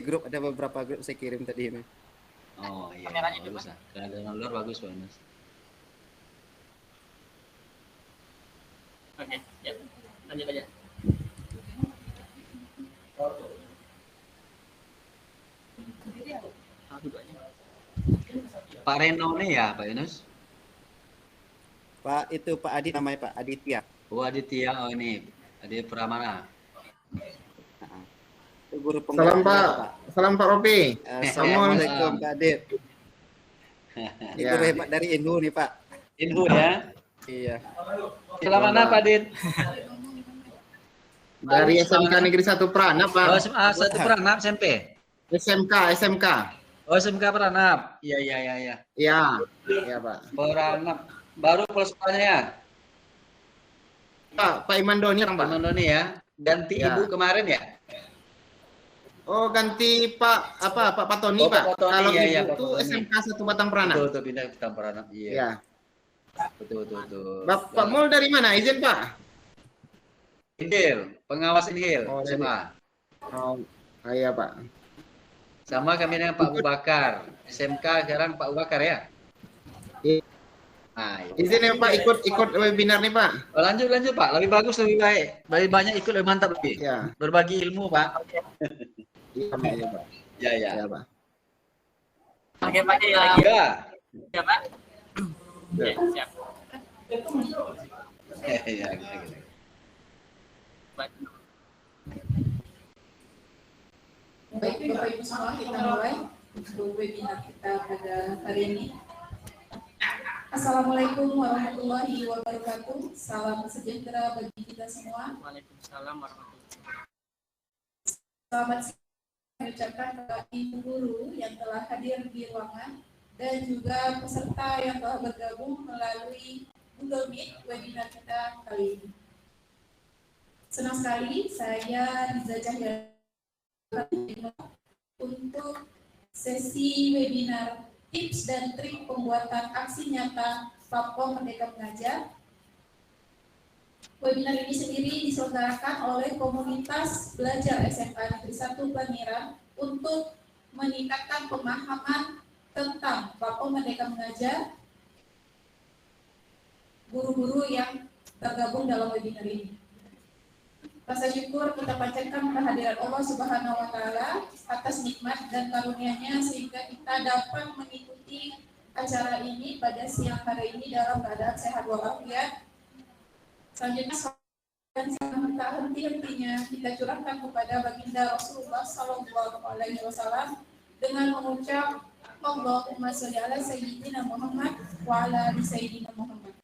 grup ada beberapa grup saya kirim tadi ini. Oh iya, bagus lah. Keadaan luar bagus Pak Yunus. Oke, ya. Lanjut aja. Pak Reno nih ya Pak Yunus? Pak itu Pak Adi namanya Pak Aditya. Oh Aditya, oh ini Aditya Pramana. Itu guru Salam penggerak Pak. Salam Pak Ropi. Assalamualaikum Pak Adit. Ini Ya. guru hebat dari Indu nih Pak. Indu ya. Iya. Sekolah mana Pak Dit? Dari SMK Negeri 1 Pranap, Pak. Oh, SMA 1 Pranap SMP. SMK. Oh, SMK Pranap. Iya. Iya. Iya, Pak. Pranap. Baru kalau sekolahnya ya? Pak Iman Doni orang, Pak. Pak Mandoni ya. Ganti Ya. ibu kemarin ya? Oh, ganti Pak Patoni, Oh, Pak. Pak Patoni, Kalau iya, Ibu Pak itu Patoni. SMK 1 Batang Pranap. Betul, pindah ke Pranap. Iya. Iya. Betul. Bapak Mul dari mana? Izin, Pak. Inhil, pengawas Inhil, Oh, dari- SMA. Oh, iya, Pak. Sama kami dengan Pak Abu Bakar. SMK sekarang Pak Abu Bakar ya? Iya. Nah, iya. Izin ya, Pak, ikut webinar nih, Pak. Oh, lanjut Pak, lebih bagus, lebih baik, lebih banyak ikut, lebih mantap lebih. Iya. Berbagi ilmu Pak. Iya, Pak. Ya. Iya, Pak. Oke, Pak. Ya, Ya. ya Pak. Iya. Ya, siap. Ya. Baik. Baik, Bapak Ibu semua, kita mulai untuk webinar kita pada hari ini. Assalamualaikum warahmatullahi wabarakatuh. Salam sejahtera bagi kita semua. Waalaikumsalam warahmatullahi wabarakatuh. Selamat siang saya ucapkan kepada Ibu Guru yang telah hadir di ruangan dan juga peserta yang telah bergabung melalui Google Meet webinar kita kali ini. Senang sekali saya Riza Cahya untuk sesi webinar tips dan trik pembuatan aksi nyata platform Merdeka Mengajar. Webinar ini sendiri diselenggarakan oleh komunitas belajar SMA Negeri 1 Planiran untuk meningkatkan pemahaman tentang platform Merdeka Mengajar guru-guru yang tergabung dalam webinar ini. Rasa syukur kita panjatkan kehadiran Allah Subhanahu wa Ta'ala atas nikmat dan karunia-Nya sehingga kita dapat mengikuti acara ini pada siang hari ini dalam keadaan sehat walafiat. Selanjutnya dan tak henti-hentinya kita curahkan kepada baginda Rasulullah Sallallahu Alaihi Wasallam dengan mengucap Allahumma sholli ala sayyidina Muhammad wa ala ali sayyidina Muhammad.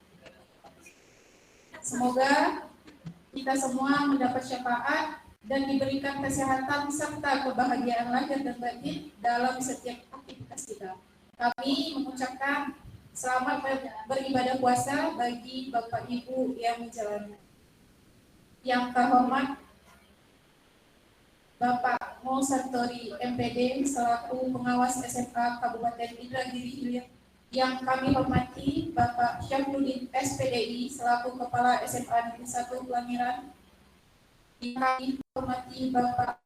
Semoga kita semua mendapat syafaat dan diberikan kesehatan serta kebahagiaan lahir dan batin dalam setiap aktivitas kita. Kami mengucapkan selamat beribadah puasa bagi Bapak Ibu yang menjalani. Yang terhormat Bapak Mo Sartori MPD selaku pengawas SMK Kabupaten Indragiri Hilir. Yang kami hormati Bapak Syafruddin SPDI selaku Kepala SMA Negeri 1 Planiran. Yang kami hormati Bapak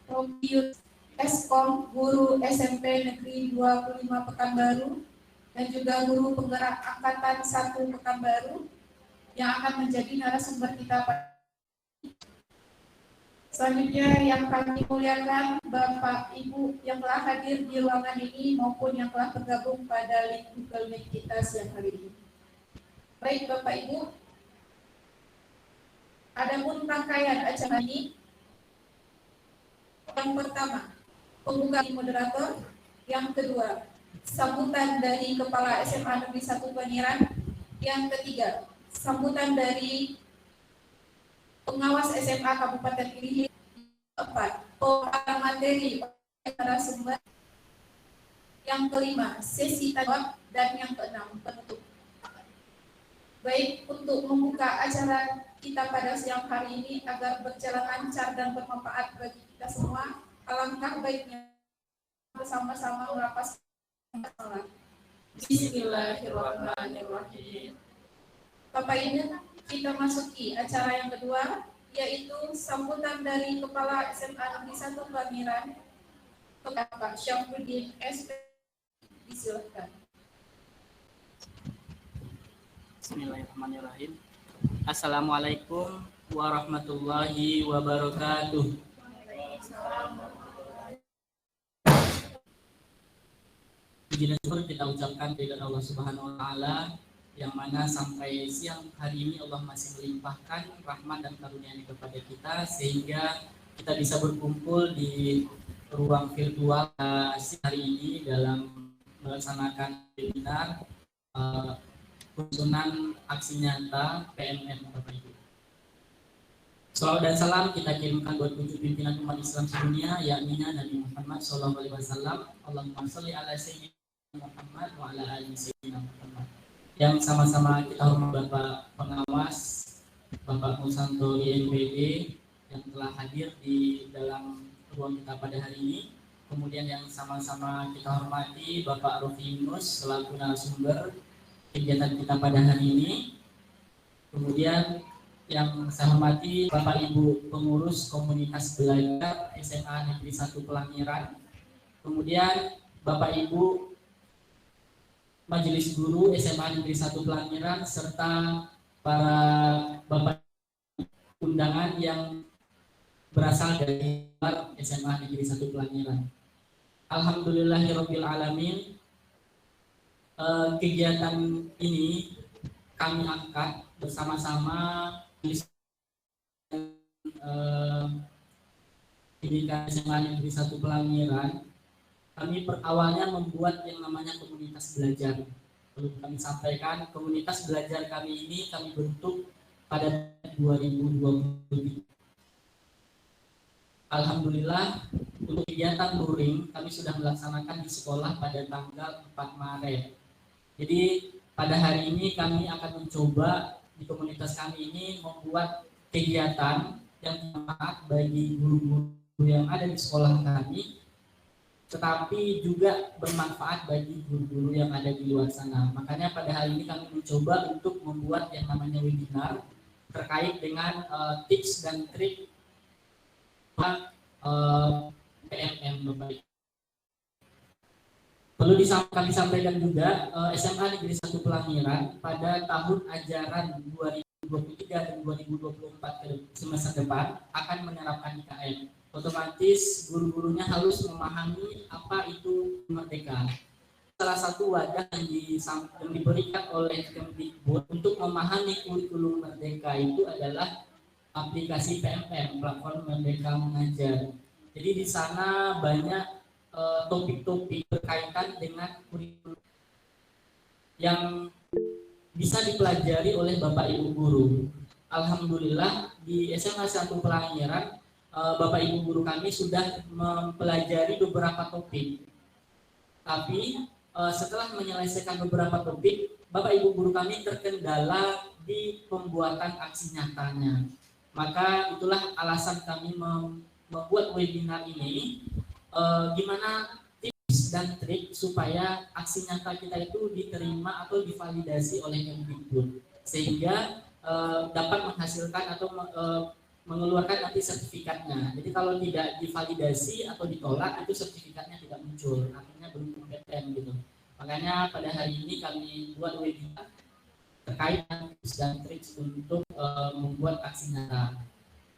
Robius Eskom Guru SMP Negeri 25 Pekanbaru dan juga Guru Penggerak Angkatan 1 Pekanbaru yang akan menjadi narasumber kita pada selanjutnya yang kami muliakan Bapak Ibu yang telah hadir di ruangan ini maupun yang telah bergabung pada link Google Meet kita siang hari ini. Baik Bapak Ibu, adapun rangkaian acara ini, yang pertama pembukaan moderator, yang kedua sambutan dari Kepala SMA Negeri 1 Planiran, yang ketiga sambutan dari pengawas SMA Kabupaten Gili, keempat pemaparan materi narasumber, yang kelima sesi tanya jawab, dan yang keenam penutup. Baik, untuk membuka acara kita pada siang hari ini agar berjalan lancar dan bermanfaat bagi kita semua, alangkah baiknya bersama-sama melapas salat. Bismillahirrahmanirrahim. Bapak Ibu, kita masuki acara yang kedua, yaitu sambutan dari Kepala SMA Negeri 1 Planiran kepada Pak Syafruddin SP. Disilahkan. Bismillahirrahmanirrahim. Assalamualaikum warahmatullahi wabarakatuh. Puji dan syukur kita ucapkan kepada Allah Subhanahu wa taala yang mana sampai siang hari ini Allah masih melimpahkan rahmat dan karunia-Nya kepada kita sehingga kita bisa berkumpul di ruang virtual hari ini dalam melaksanakan webinar penyusunan aksi nyata PMM Bapak Ibu. Salawat dan salam kita kirimkan buat wujud pimpinan umat Islam sedunia, yakni Nabi Muhammad SAW. Allahumma sholli ala sayyidina Muhammad wa ala ali sayyidina Muhammad. Yang sama-sama kita hormat Bapak Pengawas, Bapak Musanto INPD yang telah hadir di dalam ruang kita pada hari ini. Kemudian yang sama-sama kita hormati Bapak Rofi Yunus selaku narasumber kegiatan kita pada hari ini. Kemudian yang saya hormati Bapak Ibu pengurus komunitas belajar SMA Negeri 1 Pelangiran. Kemudian Bapak Ibu Majelis Guru SMA Negeri 1 Pelangiran serta para Bapak undangan yang berasal dari luar SMA Negeri 1 Pelangiran. Alhamdulillahirabbil alamin. Kegiatan ini kami angkat bersama-sama pendidikan SMA Negeri 1 Pelangiran. Kami awalnya membuat yang namanya komunitas belajar. Perlu kami sampaikan, komunitas belajar kami ini kami bentuk pada 2020. Alhamdulillah untuk kegiatan luring kami sudah melaksanakan di sekolah pada tanggal 4 Maret. Jadi pada hari ini kami akan mencoba di komunitas kami ini membuat kegiatan yang bermanfaat bagi guru-guru yang ada di sekolah kami, tetapi juga bermanfaat bagi guru-guru yang ada di luar sana. Makanya pada hari ini kami mencoba untuk membuat yang namanya webinar terkait dengan tips dan trik PMM Bapak. Perlu disampaikan juga SMA Negeri 1 Pelangiran pada tahun ajaran 2023 dan 2024 semester depan akan menerapkan IKN. Otomatis guru-gurunya harus memahami apa itu merdeka. Salah satu wadah yang diberikan oleh Kemdikbud untuk memahami kurikulum merdeka itu adalah aplikasi PMM, platform Merdeka Mengajar. Jadi di sana banyak topik-topik berkaitan dengan kurikulum yang bisa dipelajari oleh Bapak Ibu guru. Alhamdulillah di SMA 1 Pelangiran Bapak Ibu guru kami sudah mempelajari beberapa topik. Tapi setelah menyelesaikan beberapa topik, Bapak Ibu guru kami terkendala di pembuatan aksi nyatanya. Maka itulah alasan kami membuat webinar ini, gimana tips dan trik supaya aksi nyata kita itu diterima atau divalidasi oleh Kemdikbud, sehingga dapat menghasilkan atau mengeluarkan nanti sertifikatnya. Jadi kalau tidak divalidasi atau ditolak itu sertifikatnya tidak muncul, artinya belum kompeten gitu. Makanya pada hari ini kami buat webinar terkait dengan tips dan trik untuk membuat aksi nyata.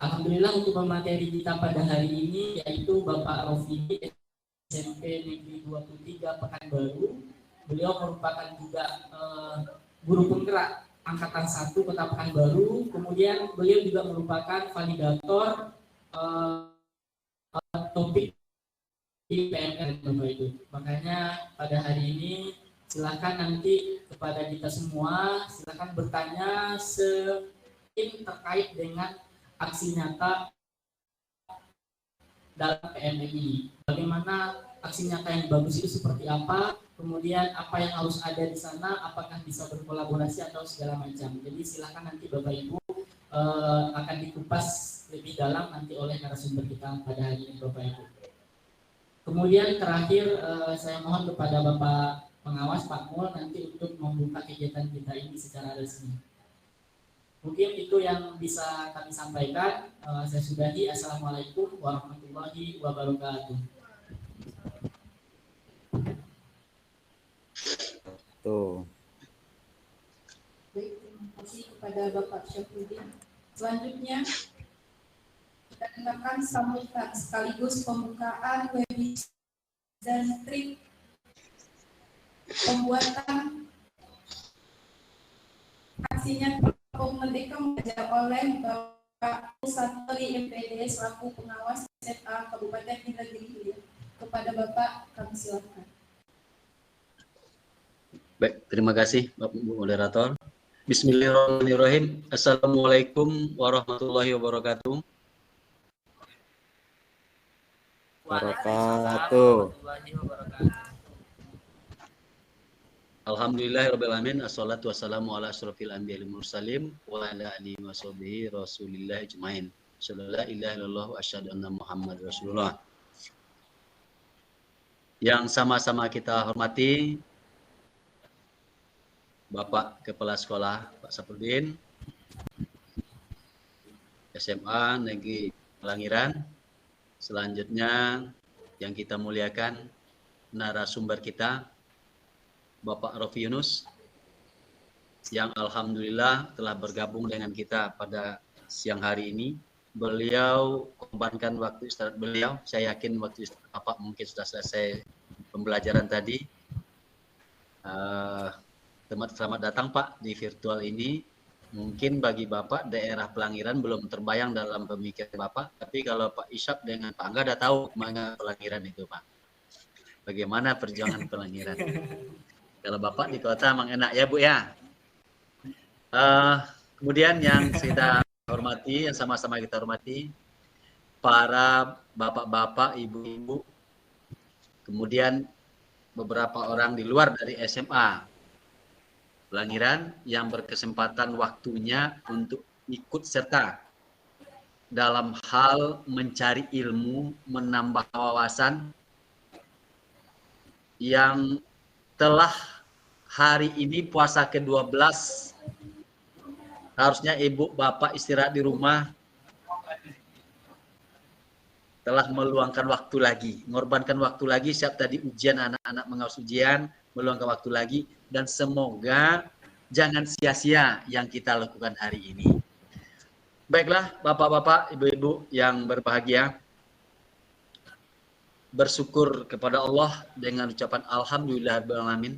Alhamdulillah untuk pemateri kita pada hari ini yaitu Bapak Rofi SMP Negeri 23 Pekanbaru. Beliau merupakan juga guru penggerak Angkatan 1 Kota Pekanbaru. Kemudian beliau juga merupakan validator topik di PMM Bapak Ibu. Makanya pada hari ini silakan nanti kepada kita semua silakan bertanya terkait dengan aksi nyata dalam PMM ini. Bagaimana aksi nyata yang bagus itu seperti apa? Kemudian apa yang harus ada di sana? Apakah bisa berkolaborasi atau segala macam? Jadi silakan nanti Bapak Ibu akan dikupas lebih dalam nanti oleh narasumber kita pada hari ini Bapak Ibu. Kemudian terakhir saya mohon kepada Bapak Pengawas Pak Mul nanti untuk membuka kegiatan kita ini secara resmi. Mungkin itu yang bisa kami sampaikan. Saya sudahi. Assalamualaikum warahmatullahi wabarakatuh. Tuh. Baik, terima kasih kepada Bapak Syafruddin. Selanjutnya kita dengarkan sambutan sekaligus pembukaan webinar dan trik pembuatan aksinya Kampung Merdeka mengajar oleh Bapak Satri MPD selaku pengawas SMA Kabupaten Indragiri Hilir. Kepada Bapak kami silakan. Baik, terima kasih Bapak Ibu moderator. Bismillahirrahmanirrahim. Assalamualaikum warahmatullahi wabarakatuh. Wabarakatuh. Alhamdulillahirrahmanirrahim. Assalatu wassalamu ala asrofil anbiya wal mursalin wa ala alihi wa sahbihi rasulillah ajmain. Sallallahu ilaha illallah wa asyhadu anna Muhammad Rasulullah. Yang sama-sama kita hormati Bapak Kepala Sekolah Pak Sapruddin SMA Negeri Pelangiran. Selanjutnya yang kita muliakan narasumber kita Bapak Rofi Yunus yang alhamdulillah telah bergabung dengan kita pada siang hari ini. Beliau korbankan waktu istirahat beliau. Saya yakin waktu istirahat Bapak mungkin sudah selesai pembelajaran tadi. Selamat datang Pak di virtual ini. Mungkin bagi Bapak daerah Pelangiran belum terbayang dalam pemikiran Bapak, tapi kalau Pak Isyap dengan Pak Angga udah tahu kemana Pelangiran itu Pak. Bagaimana perjuangan Pelangiran. Kalau Bapak di kota emang enak ya Bu ya. Kemudian yang kita hormati, yang sama-sama kita hormati, para bapak-bapak, ibu-ibu, kemudian beberapa orang di luar dari SMA Pelangiran yang berkesempatan waktunya untuk ikut serta dalam hal mencari ilmu, menambah wawasan yang telah hari ini puasa ke-12. Harusnya ibu bapak istirahat di rumah, telah meluangkan waktu lagi, mengorbankan waktu lagi. Siap tadi ujian, anak-anak mengawas ujian, meluangkan waktu lagi, dan semoga jangan sia-sia yang kita lakukan hari ini. Baiklah bapak-bapak, ibu-ibu yang berbahagia, bersyukur kepada Allah dengan ucapan alhamdulillahirrahmanirrahim.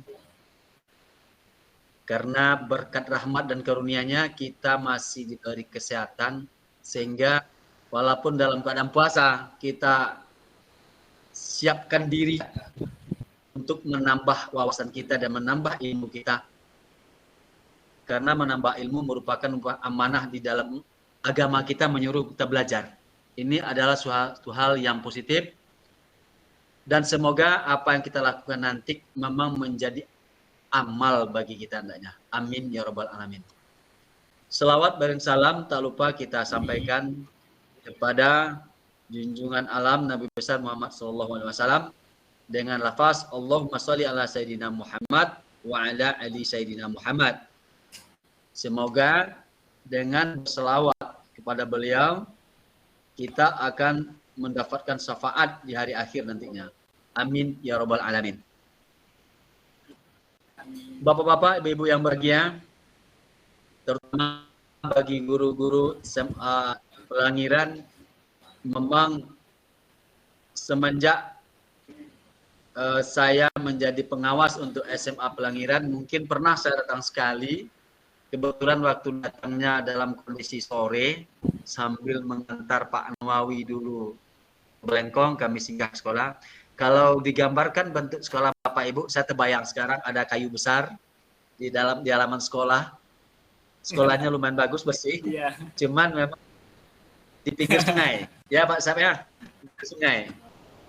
Karena berkat rahmat dan karunia-Nya kita masih diberi kesehatan, sehingga walaupun dalam keadaan puasa kita siapkan diri untuk menambah wawasan kita dan menambah ilmu kita. Karena menambah ilmu merupakan amanah di dalam agama kita, menyuruh kita belajar. Ini adalah suatu hal yang positif. Dan semoga apa yang kita lakukan nanti memang menjadi amal bagi kita hendaknya. Amin ya rabbal alamin. Selawat bareng salam tak lupa kita sampaikan kepada junjungan alam Nabi besar Muhammad SAW dengan lafaz Allahumma sholli ala Sayyidina Muhammad wa ala ali Sayyidina Muhammad. Semoga dengan selawat kepada beliau kita akan mendapatkan syafaat di hari akhir nantinya. Amin ya rabbal alamin. Bapak-bapak, ibu-ibu yang berbahagia, terutama bagi guru-guru SMA Pelangiran, memang semenjak saya menjadi pengawas untuk SMA Pelangiran, mungkin pernah saya datang sekali. Kebetulan waktu datangnya dalam kondisi sore, sambil mengantar Pak Anwawi dulu Belengkong, kami singgah sekolah. Kalau digambarkan bentuk sekolah Bapak Ibu, saya terbayang sekarang ada kayu besar di halaman sekolah. Sekolahnya lumayan bagus, bersih. Yeah. Cuman memang di pinggir sungai. Ya Pak Sab ya, di sungai.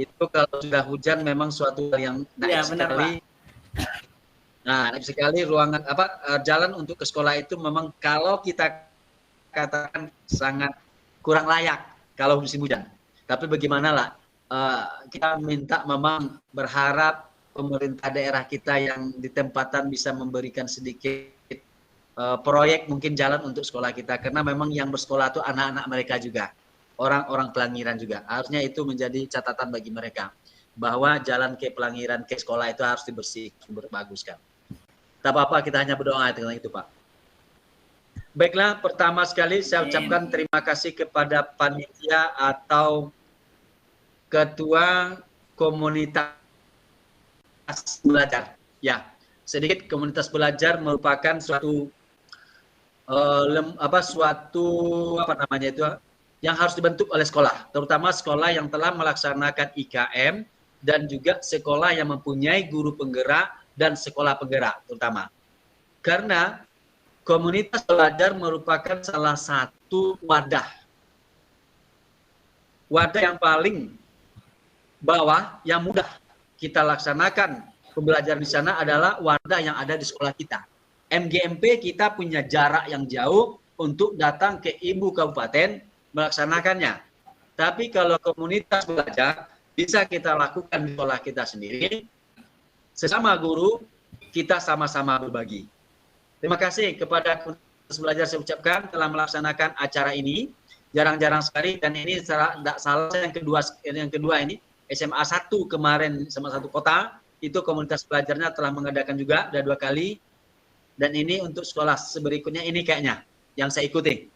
Itu kalau sudah hujan memang suatu hal yang naif sekali. Nah, naif sekali ruangan jalan untuk ke sekolah itu memang kalau kita katakan sangat kurang layak kalau musim hujan. Tapi bagaimanalah kita minta memang berharap pemerintah daerah kita yang di tempatan bisa memberikan sedikit proyek mungkin jalan untuk sekolah kita, karena memang yang bersekolah itu anak-anak mereka juga, orang-orang Pelangiran juga. Harusnya itu menjadi catatan bagi mereka bahwa jalan ke Pelangiran ke sekolah itu harus dibersihkan, diberbaguskan. Tak apa-apa, kita hanya berdoa tentang itu, Pak. Baiklah, pertama sekali saya ucapkan terima kasih kepada panitia atau ketua komunitas belajar. Ya, sedikit komunitas belajar merupakan suatu yang harus dibentuk oleh sekolah, terutama sekolah yang telah melaksanakan IKM dan juga sekolah yang mempunyai guru penggerak dan sekolah penggerak terutama. Karena komunitas belajar merupakan salah satu wadah yang paling bawah yang mudah kita laksanakan pembelajaran di sana adalah wadah yang ada di sekolah kita. MGMP kita punya jarak yang jauh untuk datang ke ibu kabupaten melaksanakannya. Tapi kalau komunitas belajar bisa kita lakukan di sekolah kita sendiri. Sesama guru kita sama-sama berbagi. Terima kasih kepada komunitas belajar saya ucapkan telah melaksanakan acara ini. Jarang-jarang sekali dan ini tidak salah yang kedua ini SMA 1 kemarin sama satu kota itu komunitas belajarnya telah mengadakan juga ada 2 kali dan ini untuk sekolah berikutnya ini kayaknya yang saya ikuti.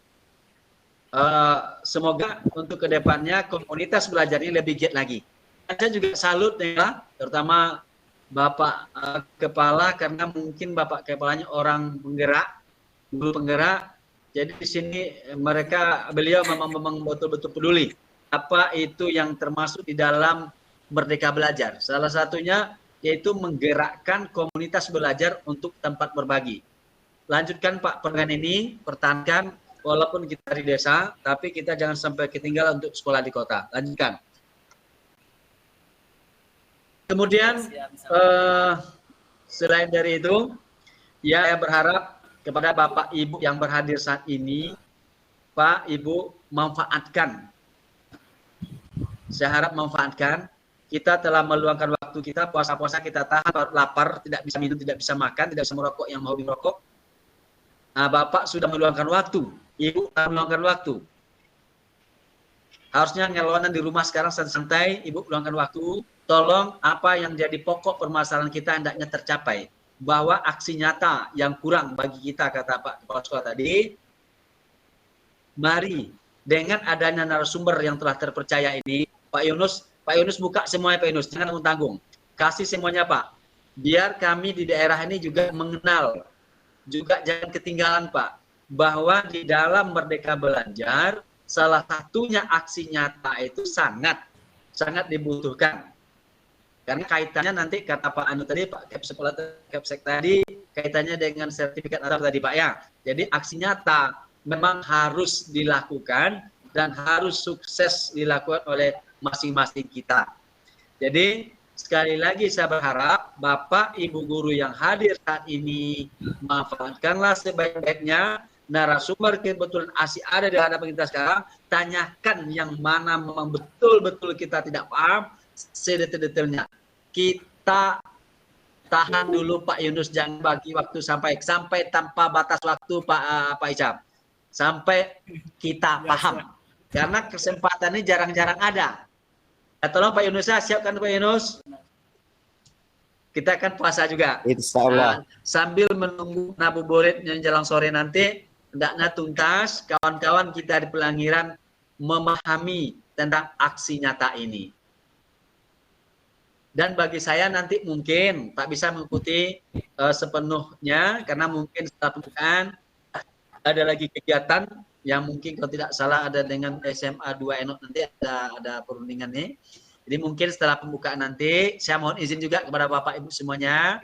Semoga untuk kedepannya komunitas belajar ini lebih giat lagi. Saya juga salut ya, terutama Bapak Kepala karena mungkin Bapak Kepalanya orang penggerak, guru penggerak. Jadi di sini beliau memang betul-betul peduli apa itu yang termasuk di dalam Merdeka Belajar. Salah satunya yaitu menggerakkan komunitas belajar untuk tempat berbagi. Lanjutkan Pak pergan ini, pertahankan walaupun kita di desa, tapi kita jangan sampai ketinggalan untuk sekolah di kota. Lanjutkan. Kemudian selain dari itu, ya saya berharap kepada Bapak Ibu yang berhadir saat ini, Pak Ibu manfaatkan. Saya harap manfaatkan. Kita telah meluangkan waktu kita, puasa-puasa kita tahan, lapar, tidak bisa minum, tidak bisa makan, tidak bisa merokok yang mau dirokok. Nah, Bapak sudah meluangkan waktu, Ibu telah meluangkan waktu. Harusnya ngelonan di rumah sekarang santai, Ibu meluangkan waktu. Tolong apa yang jadi pokok permasalahan kita hendaknya tercapai. Bahwa aksi nyata yang kurang bagi kita, kata Pak Kepala Sekolah tadi, mari dengan adanya narasumber yang telah terpercaya ini, Pak Yunus buka semuanya Pak Yunus, jangan tanggung. Kasih semuanya Pak. Biar kami di daerah ini juga mengenal, juga jangan ketinggalan Pak, bahwa di dalam Merdeka Belajar, salah satunya aksi nyata itu sangat dibutuhkan. Karena kaitannya nanti kata Pak Anu tadi, Pak Kepsek tadi, kaitannya dengan sertifikat atau tadi Pak ya. Jadi aksi nyata memang harus dilakukan dan harus sukses dilakukan oleh masing-masing kita. Jadi sekali lagi saya berharap Bapak Ibu guru yang hadir saat ini manfaatkanlah sebaik-baiknya. Narasumber kebetulan asli ada di hadapan kita sekarang, tanyakan yang mana memang betul-betul kita tidak paham sedetail-detailnya. Kita tahan dulu Pak Yunus, jangan bagi waktu sampai tanpa batas waktu Pak Icam, sampai kita paham. Karena kesempatan ini jarang-jarang ada. Ya, tolong Pak Yunus, siapkan Pak Yunus. Kita akan puasa juga. Insya Allah. Sambil menunggu ngabuburit yang jelang sore nanti, hendaknya tuntas kawan-kawan kita di Pelangiran memahami tentang aksi nyata ini. Dan bagi saya nanti mungkin tak bisa mengikuti sepenuhnya karena mungkin setelah pembukaan ada lagi kegiatan yang mungkin kalau tidak salah ada dengan SMA 2 Enok nanti ada perundingan nih. Jadi mungkin setelah pembukaan nanti saya mohon izin juga kepada Bapak Ibu semuanya,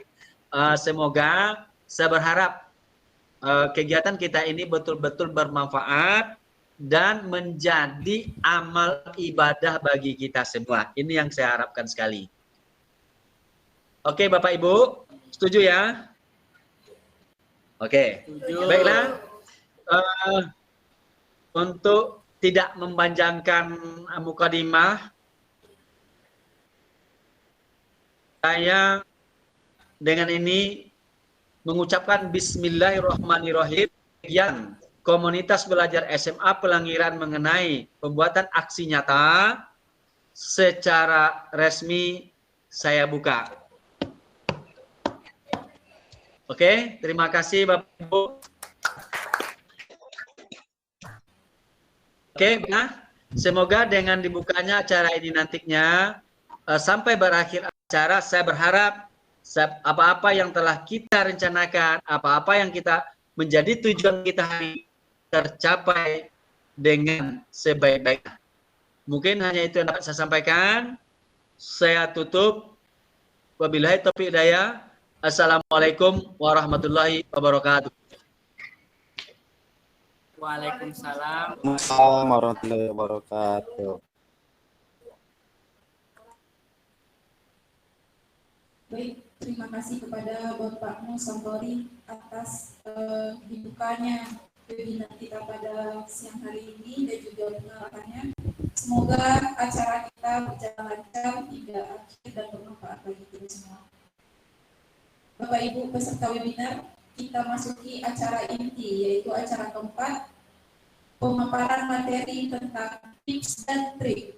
semoga saya berharap kegiatan kita ini betul-betul bermanfaat dan menjadi amal ibadah bagi kita semua. Ini yang saya harapkan sekali. Oke Bapak Ibu, setuju ya? Oke, baiklah. Untuk tidak memanjangkan mukadimah, saya dengan ini mengucapkan Bismillahirrahmanirrahim. Yang komunitas belajar SMA Pelangiran mengenai pembuatan aksi nyata secara resmi saya buka. Oke, terima kasih Bapak Ibu. Oke, nah, semoga dengan dibukanya acara ini nantinya sampai berakhir acara, saya berharap apa-apa yang telah kita rencanakan, apa-apa yang kita menjadi tujuan kita hari ini tercapai dengan sebaik-baiknya. Mungkin hanya itu yang dapat saya sampaikan. Saya tutup. Wabillahi taufiq hidayah. Assalamualaikum warahmatullahi wabarakatuh. Waalaikumsalam. Assalamualaikum warahmatullahi wabarakatuh. Baik, terima kasih kepada Bapak Musantori atas dibukanya webinar kita pada siang hari ini dan juga pengarahannya. Semoga acara kita berjalan lancar hingga akhir dan bermanfaat bagi kita semua. Bapak Ibu peserta webinar, kita masuki acara inti, yaitu acara keempat, pemaparan materi tentang tips dan trik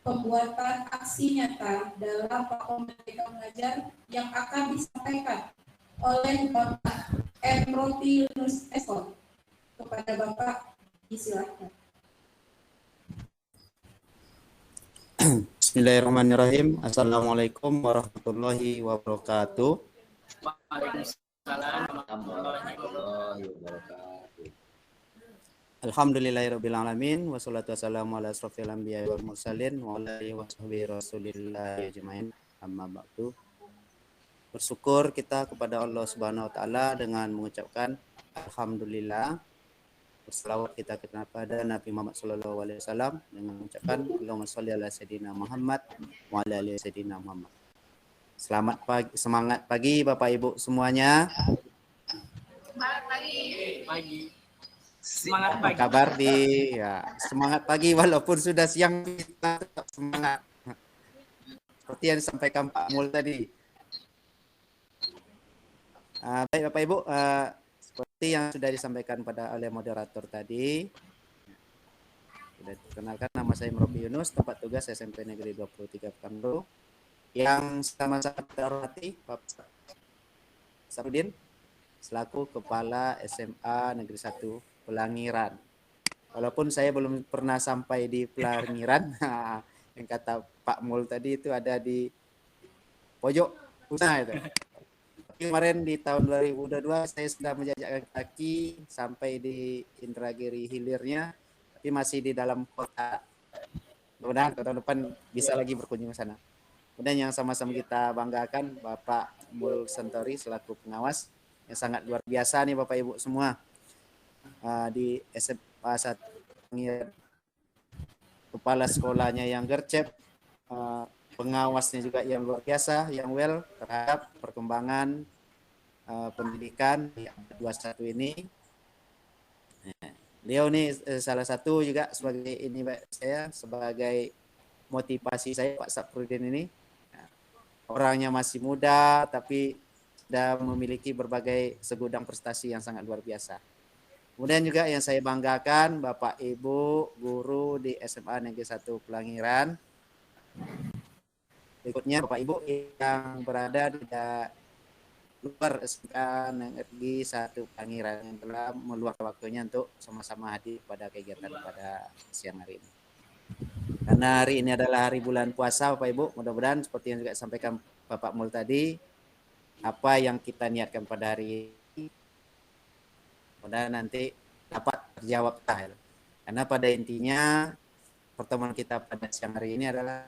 pembuatan aksi nyata dalam platform Merdeka Mengajar yang akan disampaikan oleh Bapak Emroti Yunus Esol. Kepada Bapak, disilakan. Bismillahirrahmanirrahim. Assalamualaikum warahmatullahi wabarakatuh. Waalaikumsalam Warahmatullahi wabarakatuh. Alhamdulillahirabbil alamin wassalatu wassalamu ala asrofil anbiya'i wal mursalin wa ala alihi washabihi rasulillahi ajmain. Amma ba'du. Bersyukur kita kepada Allah Subhanahu wa taala dengan mengucapkan alhamdulillah. Berselawat kita kepada Nabi Muhammad sallallahu alaihi wasallam dengan mengucapkan Allahumma shalli ala sayidina Muhammad wa ala ali sayidina Muhammad. Selamat pagi, semangat pagi Bapak Ibu semuanya. Pagi. Semangat Apa pagi. kabar semangat pagi walaupun sudah siang kita tetap semangat. Seperti yang disampaikan Pak Mul tadi. Baik Bapak Ibu, seperti yang sudah disampaikan oleh moderator tadi. Sudah dikenalkan, nama saya Emroti Yunus, tempat tugas SMP Negeri 23 Pekanbaru. Yang sama-sama kita hormati Bapak Sarudin selaku Kepala SMA Negeri 1 Pelangiran. Walaupun saya belum pernah sampai di Pelangiran, yang kata Pak Mul tadi itu ada di pojok sana itu. Tapi kemarin di tahun 2022 saya sudah menjajakkan kaki sampai di Indragiri hilirnya, tapi masih di dalam kota. Mudah-mudahan tahun depan bisa lagi berkunjung ke sana. Kemudian yang sama-sama kita banggakan Bapak Mul Santori selaku pengawas yang sangat luar biasa nih Bapak Ibu semua. Di SMA 1 kepala sekolahnya yang gercep, pengawasnya juga yang luar biasa, yang well terhadap perkembangan pendidikan di 21 ini. Beliau nih salah satu juga sebagai ini saya sebagai motivasi saya Pak Saprudin ini. Orangnya masih muda tapi sudah memiliki berbagai segudang prestasi yang sangat luar biasa. Kemudian juga yang saya banggakan Bapak Ibu guru di SMA Negeri 1 Pelangiran. Berikutnya Bapak Ibu yang berada di luar SMA Negeri 1 Pelangiran yang telah meluangkan waktunya untuk sama-sama hadir pada kegiatan pada siang hari ini. Karena hari ini adalah hari bulan puasa Bapak Ibu, mudah-mudahan seperti yang juga sampaikan Bapak Mul tadi, apa yang kita niatkan pada hari ini, mudah-mudahan nanti dapat terjawab. Karena pada intinya pertemuan kita pada siang hari ini adalah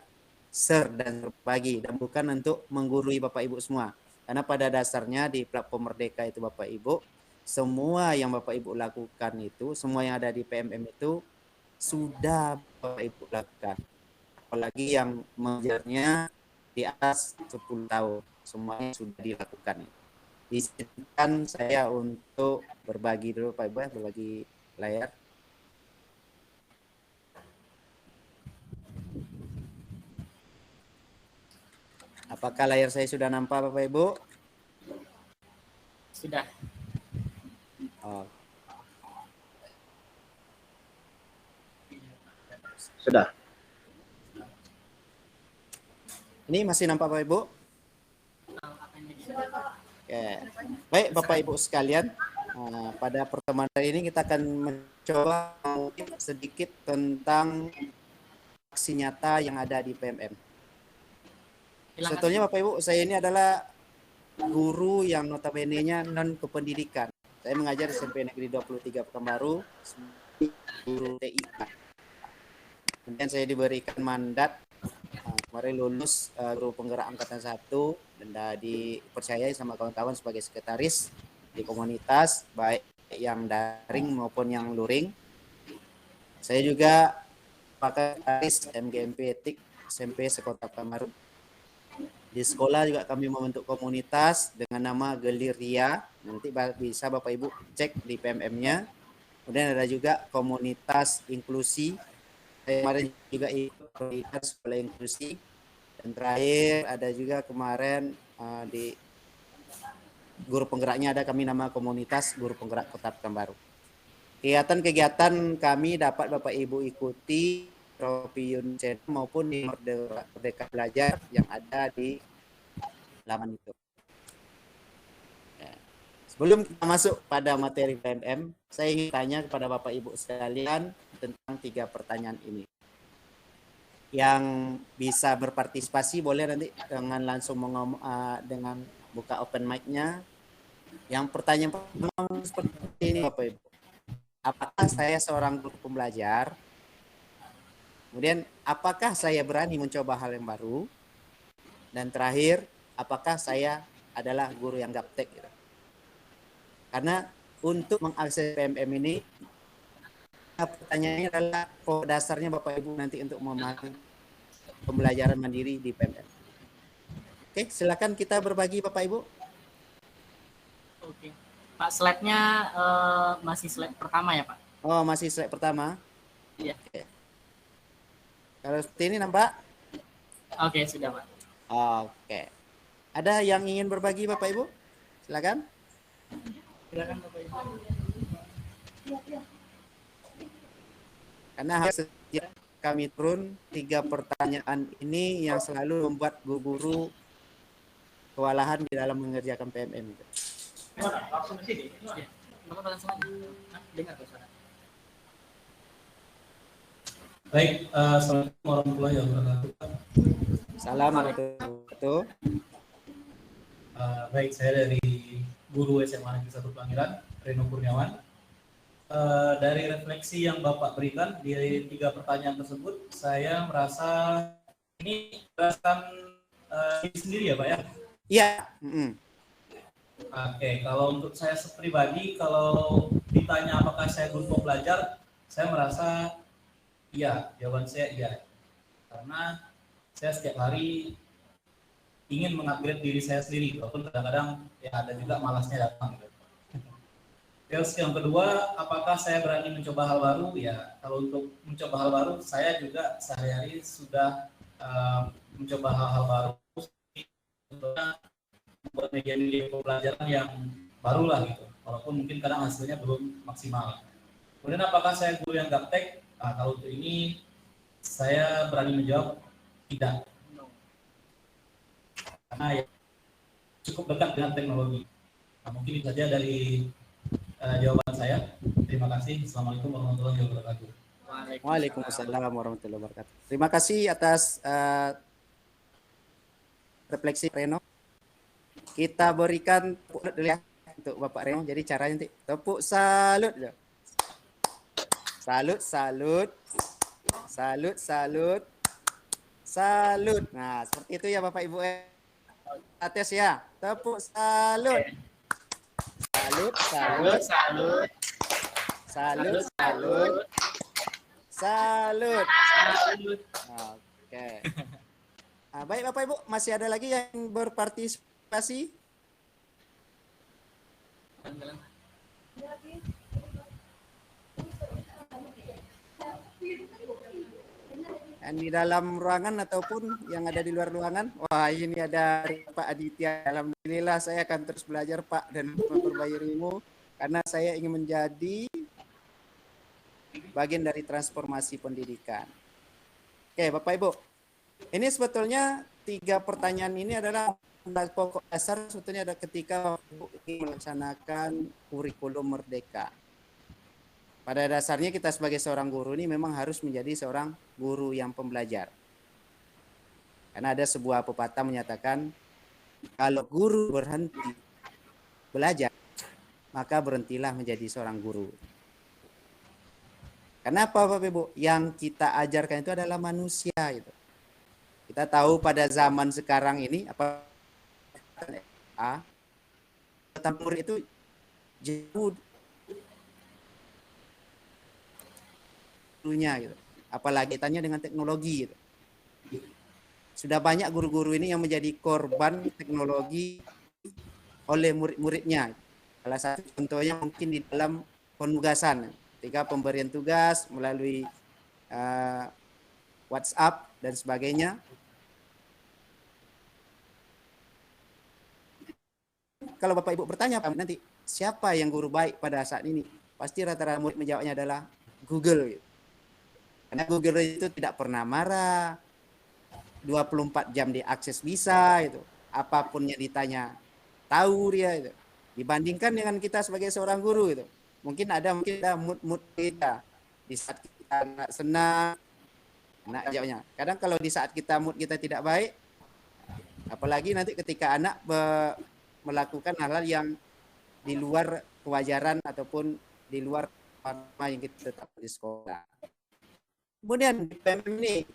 share dan berbagi dan bukan untuk menggurui Bapak Ibu semua. Karena pada dasarnya di platform Merdeka itu Bapak Ibu, semua yang Bapak Ibu lakukan itu, semua yang ada di PMM itu sudah Bapak Ibu lakukan. Apalagi yang mengajarnya di atas 10 tahun, semuanya sudah dilakukan. Izinkan saya untuk berbagi dulu Pak Ibu, berbagi layar. Apakah layar saya sudah nampak Bapak Ibu? Sudah. Oh. Sudah. Ini masih nampak Bapak Ibu? Oke. Baik Bapak Ibu sekalian, pada pertemuan hari ini kita akan mencoba mengutip sedikit tentang aksi nyata yang ada di PMM. Sebetulnya Bapak Ibu, saya ini adalah guru yang notabene-nya non kependidikan. Saya mengajar di SMP Negeri 23 Pekanbaru sebagai guru TIK. Kemudian saya diberikan mandat kemarin lulus guru penggerak angkatan 1 dan dipercayai sama kawan-kawan sebagai sekretaris di komunitas baik yang daring maupun yang luring. Saya juga pakai sekretaris MGMP Etik SMP Sekota Pekanbaru. Di sekolah juga kami membentuk komunitas dengan nama Gelir Ria. Nanti bisa Bapak Ibu cek di PMM-nya. Kemudian ada juga komunitas inklusi. Saya kemarin juga ikut komunitas sekolah inklusi. Dan terakhir ada juga kemarin di guru penggeraknya ada kami nama komunitas guru penggerak Kota Pekanbaru. Kegiatan-kegiatan kami dapat Bapak Ibu ikuti Trofi Yunsen maupun di Merdeka Belajar yang ada di laman itu. Sebelum kita masuk pada materi PMM, saya ingin tanya kepada Bapak Ibu sekalian tentang 3 pertanyaan ini. Yang bisa berpartisipasi boleh nanti dengan langsung dengan buka open mic-nya. Yang pertanyaan pertama seperti ini Bapak Ibu. Apakah saya seorang guru pembelajar? Kemudian, apakah saya berani mencoba hal yang baru? Dan terakhir, apakah saya adalah guru yang gaptek? Gitu. Karena untuk mengakses PMM ini, pertanyaannya adalah dasarnya Bapak Ibu nanti untuk memahami pembelajaran mandiri di PMM. Oke, silakan kita berbagi Bapak Ibu. Oke, Pak, slide-nya masih slide pertama ya Pak? Oh, masih slide pertama? Iya. Oke. Kalau seperti ini nampak? Oke, sudah Pak. Oke. Ada yang ingin berbagi Bapak Ibu? Silakan. Silakan Bapak Ibu. Karena setiap kami turun 3 pertanyaan ini yang selalu membuat guru-guru kewalahan di dalam mengerjakan PMM. Langsung ke sini. Bapak dengar suara. Baik, assalamualaikum warahmatullahi wabarakatuh. Salam warahmatullahi wabarakatuh. Baik, saya dari guru SMA Negeri 1 Pelangiran, Reno Kurniawan. Dari refleksi yang Bapak berikan di 3 pertanyaan tersebut, saya merasa ini berdasarkan diri sendiri ya Pak ya? Iya. Oke, kalau untuk saya pribadi, kalau ditanya apakah saya guru pembelajar, saya merasa iya, jawaban saya iya. Karena saya setiap hari ingin mengupgrade diri saya sendiri, walaupun kadang-kadang ya ada juga malasnya datang. Terus yang kedua, apakah saya berani mencoba hal baru? Ya, kalau untuk mencoba hal baru, saya juga sehari-hari sudah mencoba hal-hal baru. Contohnya membuat media pembelajaran yang baru lah gitu, walaupun mungkin kadang hasilnya belum maksimal. Kemudian apakah saya guru yang gaptek? Nah, kalau untuk ini saya berani menjawab tidak, karena ya cukup dekat dengan teknologi. Nah, mungkin itu saja dari jawaban saya. Terima kasih. Assalamualaikum warahmatullahi wabarakatuh. Waalaikumsalam warahmatullahi wabarakatuh. Terima kasih atas refleksi Reno. Kita berikan tepuk dulu ya untuk Bapak Reno. Jadi caranya nanti tepuk salut. Salut, salut. Salut, salut. Salut. Nah, seperti itu ya Bapak Ibu. Atas ya. Tepuk salut. Salut, salut. Salut. Salut, salut. Salut. Salut. Oke. Nah, baik Bapak Ibu, masih ada lagi yang berpartisipasi? Yang di dalam ruangan ataupun yang ada di luar ruangan. Wah, ini ada Pak Aditya. Alhamdulillah saya akan terus belajar Pak dan memperbaiki ilmu karena saya ingin menjadi bagian dari transformasi pendidikan. Oke, Bapak Ibu. Ini sebetulnya 3 pertanyaan ini adalah pokok dasar sebetulnya ada ketika Ibu ingin melaksanakan kurikulum merdeka. Pada dasarnya kita sebagai seorang guru ini memang harus menjadi seorang guru yang pembelajar. Karena ada sebuah pepatah menyatakan kalau guru berhenti belajar, maka berhentilah menjadi seorang guru. Kenapa Bapak Ibu? Yang kita ajarkan itu adalah manusia itu. Kita tahu pada zaman sekarang ini apa murid itu jauh gurunya gitu. Apalagi tanya dengan teknologi gitu. Sudah banyak guru-guru ini yang menjadi korban teknologi oleh murid-muridnya. Salah satu contohnya mungkin di dalam penugasan. Ketika pemberian tugas melalui WhatsApp dan sebagainya. Kalau Bapak Ibu bertanya nanti siapa yang guru baik pada saat ini? Pasti rata-rata murid menjawabnya adalah Google. Gitu. Karena Google itu tidak pernah marah, 24 jam diakses bisa, itu. Apapun yang ditanya tahu dia itu. Dibandingkan dengan kita sebagai seorang guru itu. Mungkin ada mood kita di saat kita nggak senang, anak jawabnya. Kadang kalau di saat kita mood kita tidak baik, apalagi nanti ketika anak melakukan hal-hal yang di luar kewajaran ataupun di luar norma yang kita tetapkan di sekolah. Kemudian di PMM ini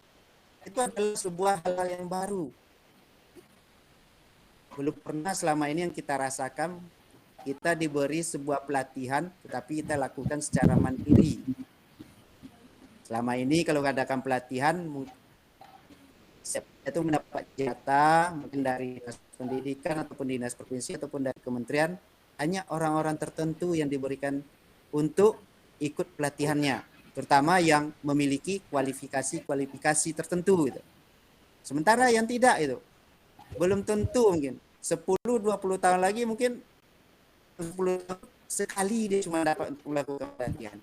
itu adalah sebuah hal yang baru. Belum pernah selama ini yang kita rasakan, kita diberi sebuah pelatihan tetapi kita lakukan secara mandiri. Selama ini kalau mengadakan pelatihan itu mendapat jatah mungkin dari dinas pendidikan ataupun dinas provinsi ataupun dari kementerian, hanya orang-orang tertentu yang diberikan untuk ikut pelatihannya, terutama yang memiliki kualifikasi tertentu gitu. Sementara yang tidak itu belum tentu, mungkin 10-20 tahun lagi mungkin 10 sekali dia cuma dapat melakukan pelatihan.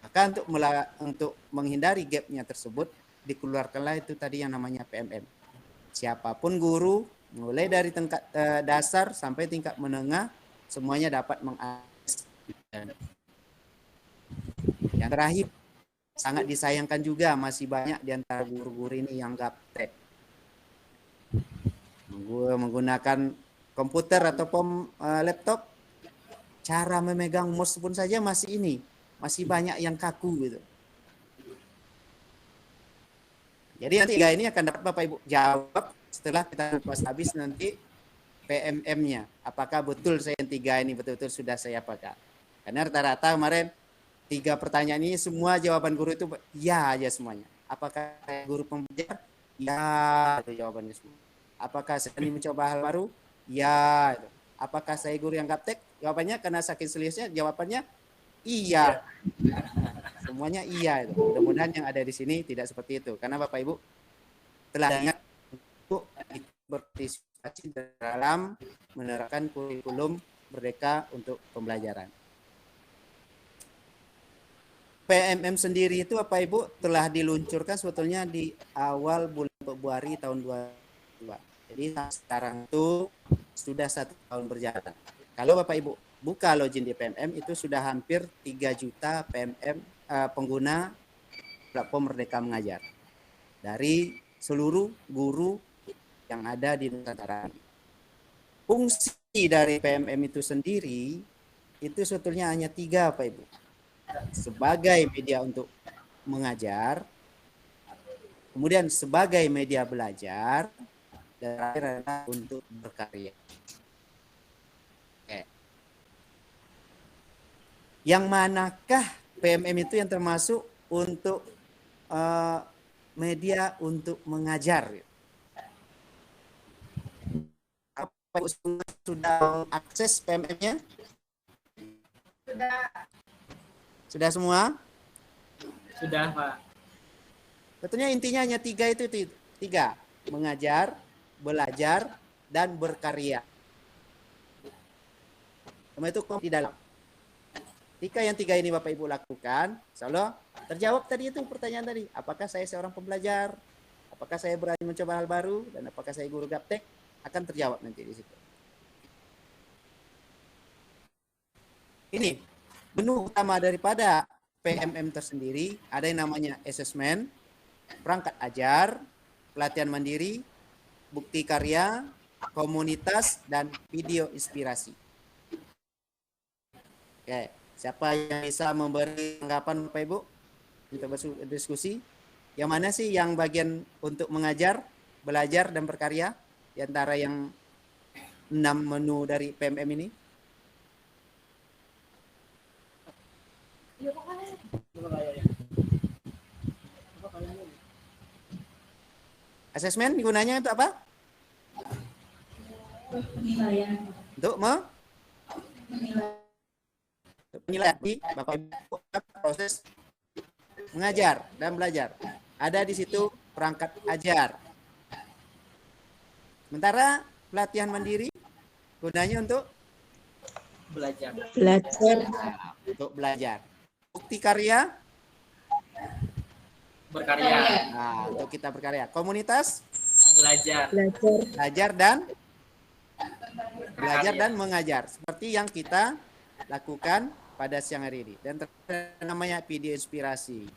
Maka untuk menghindari gapnya tersebut dikeluarkanlah itu tadi yang namanya PMM. Siapapun guru, mulai dari tingkat dasar sampai tingkat menengah, semuanya dapat mengakses. Yang terakhir, sangat disayangkan juga masih banyak di antara guru-guru ini yang gaptek. Menggunakan komputer ataupun laptop, cara memegang mouse pun saja masih banyak yang kaku gitu. Jadi nanti ini akan dapat Bapak Ibu jawab setelah kita pas habis nanti PMM-nya. Apakah betul saya yang 3 ini betul-betul sudah saya pakai? Karena rata-rata kemarin 3 pertanyaan ini semua jawaban guru itu ya aja semuanya. Apakah saya guru pembelajar? Ya, itu jawabannya semua. Apakah saya ini mencoba hal baru? Ya. Itu. Apakah saya guru yang gaptek? Jawabannya karena saking seriusnya jawabannya iya. Semuanya iya itu. Mudah-mudahan yang ada di sini tidak seperti itu. Karena Bapak Ibu telah ingat untuk berpartisipasi dalam menerapkan kurikulum merdeka untuk pembelajaran. PMM sendiri itu Bapak Ibu telah diluncurkan sebetulnya di awal bulan Februari tahun 2022. Jadi sekarang itu sudah 1 tahun berjalan. Kalau Bapak Ibu buka login di PMM itu sudah hampir 3 juta PMM pengguna platform Merdeka Mengajar dari seluruh guru yang ada di Nusantara. Fungsi dari PMM itu sendiri itu sebetulnya hanya 3 Pak Ibu. Sebagai media untuk mengajar, kemudian sebagai media belajar, dan terakhir adalah untuk berkarya. Oke. Yang manakah PMM itu yang termasuk untuk media untuk mengajar? Apa sudah akses PMM-nya? Sudah semua? Sudah, Pak. Betulnya intinya hanya 3 itu 3. Mengajar, belajar, dan berkarya. Semua itu di dalam. Jika yang 3 ini Bapak Ibu lakukan, insya Allah terjawab tadi itu pertanyaan tadi. Apakah saya seorang pembelajar? Apakah saya berani mencoba hal baru? Dan apakah saya guru gaptek? akan terjawab nanti di situ. Ini menu utama daripada PMM tersendiri, ada yang namanya asesmen, perangkat ajar, pelatihan mandiri, bukti karya, komunitas, dan video inspirasi. Oke, siapa yang bisa memberi tanggapan Bapak Ibu untuk berdiskusi? Yang mana sih yang bagian untuk mengajar, belajar, dan berkarya di antara yang 6 menu dari PMM ini? Asesmen gunanya untuk apa? Penilaian. Untuk menilai Bapak Ibu proses mengajar dan belajar. Ada di situ perangkat ajar. Sementara pelatihan mandiri gunanya untuk Belajar. untuk belajar. Bukti karya, Berkarya. nah, untuk kita berkarya. Komunitas, Belajar. belajar dan mengajar. Seperti yang kita lakukan pada siang hari ini. Dan namanya video inspirasi.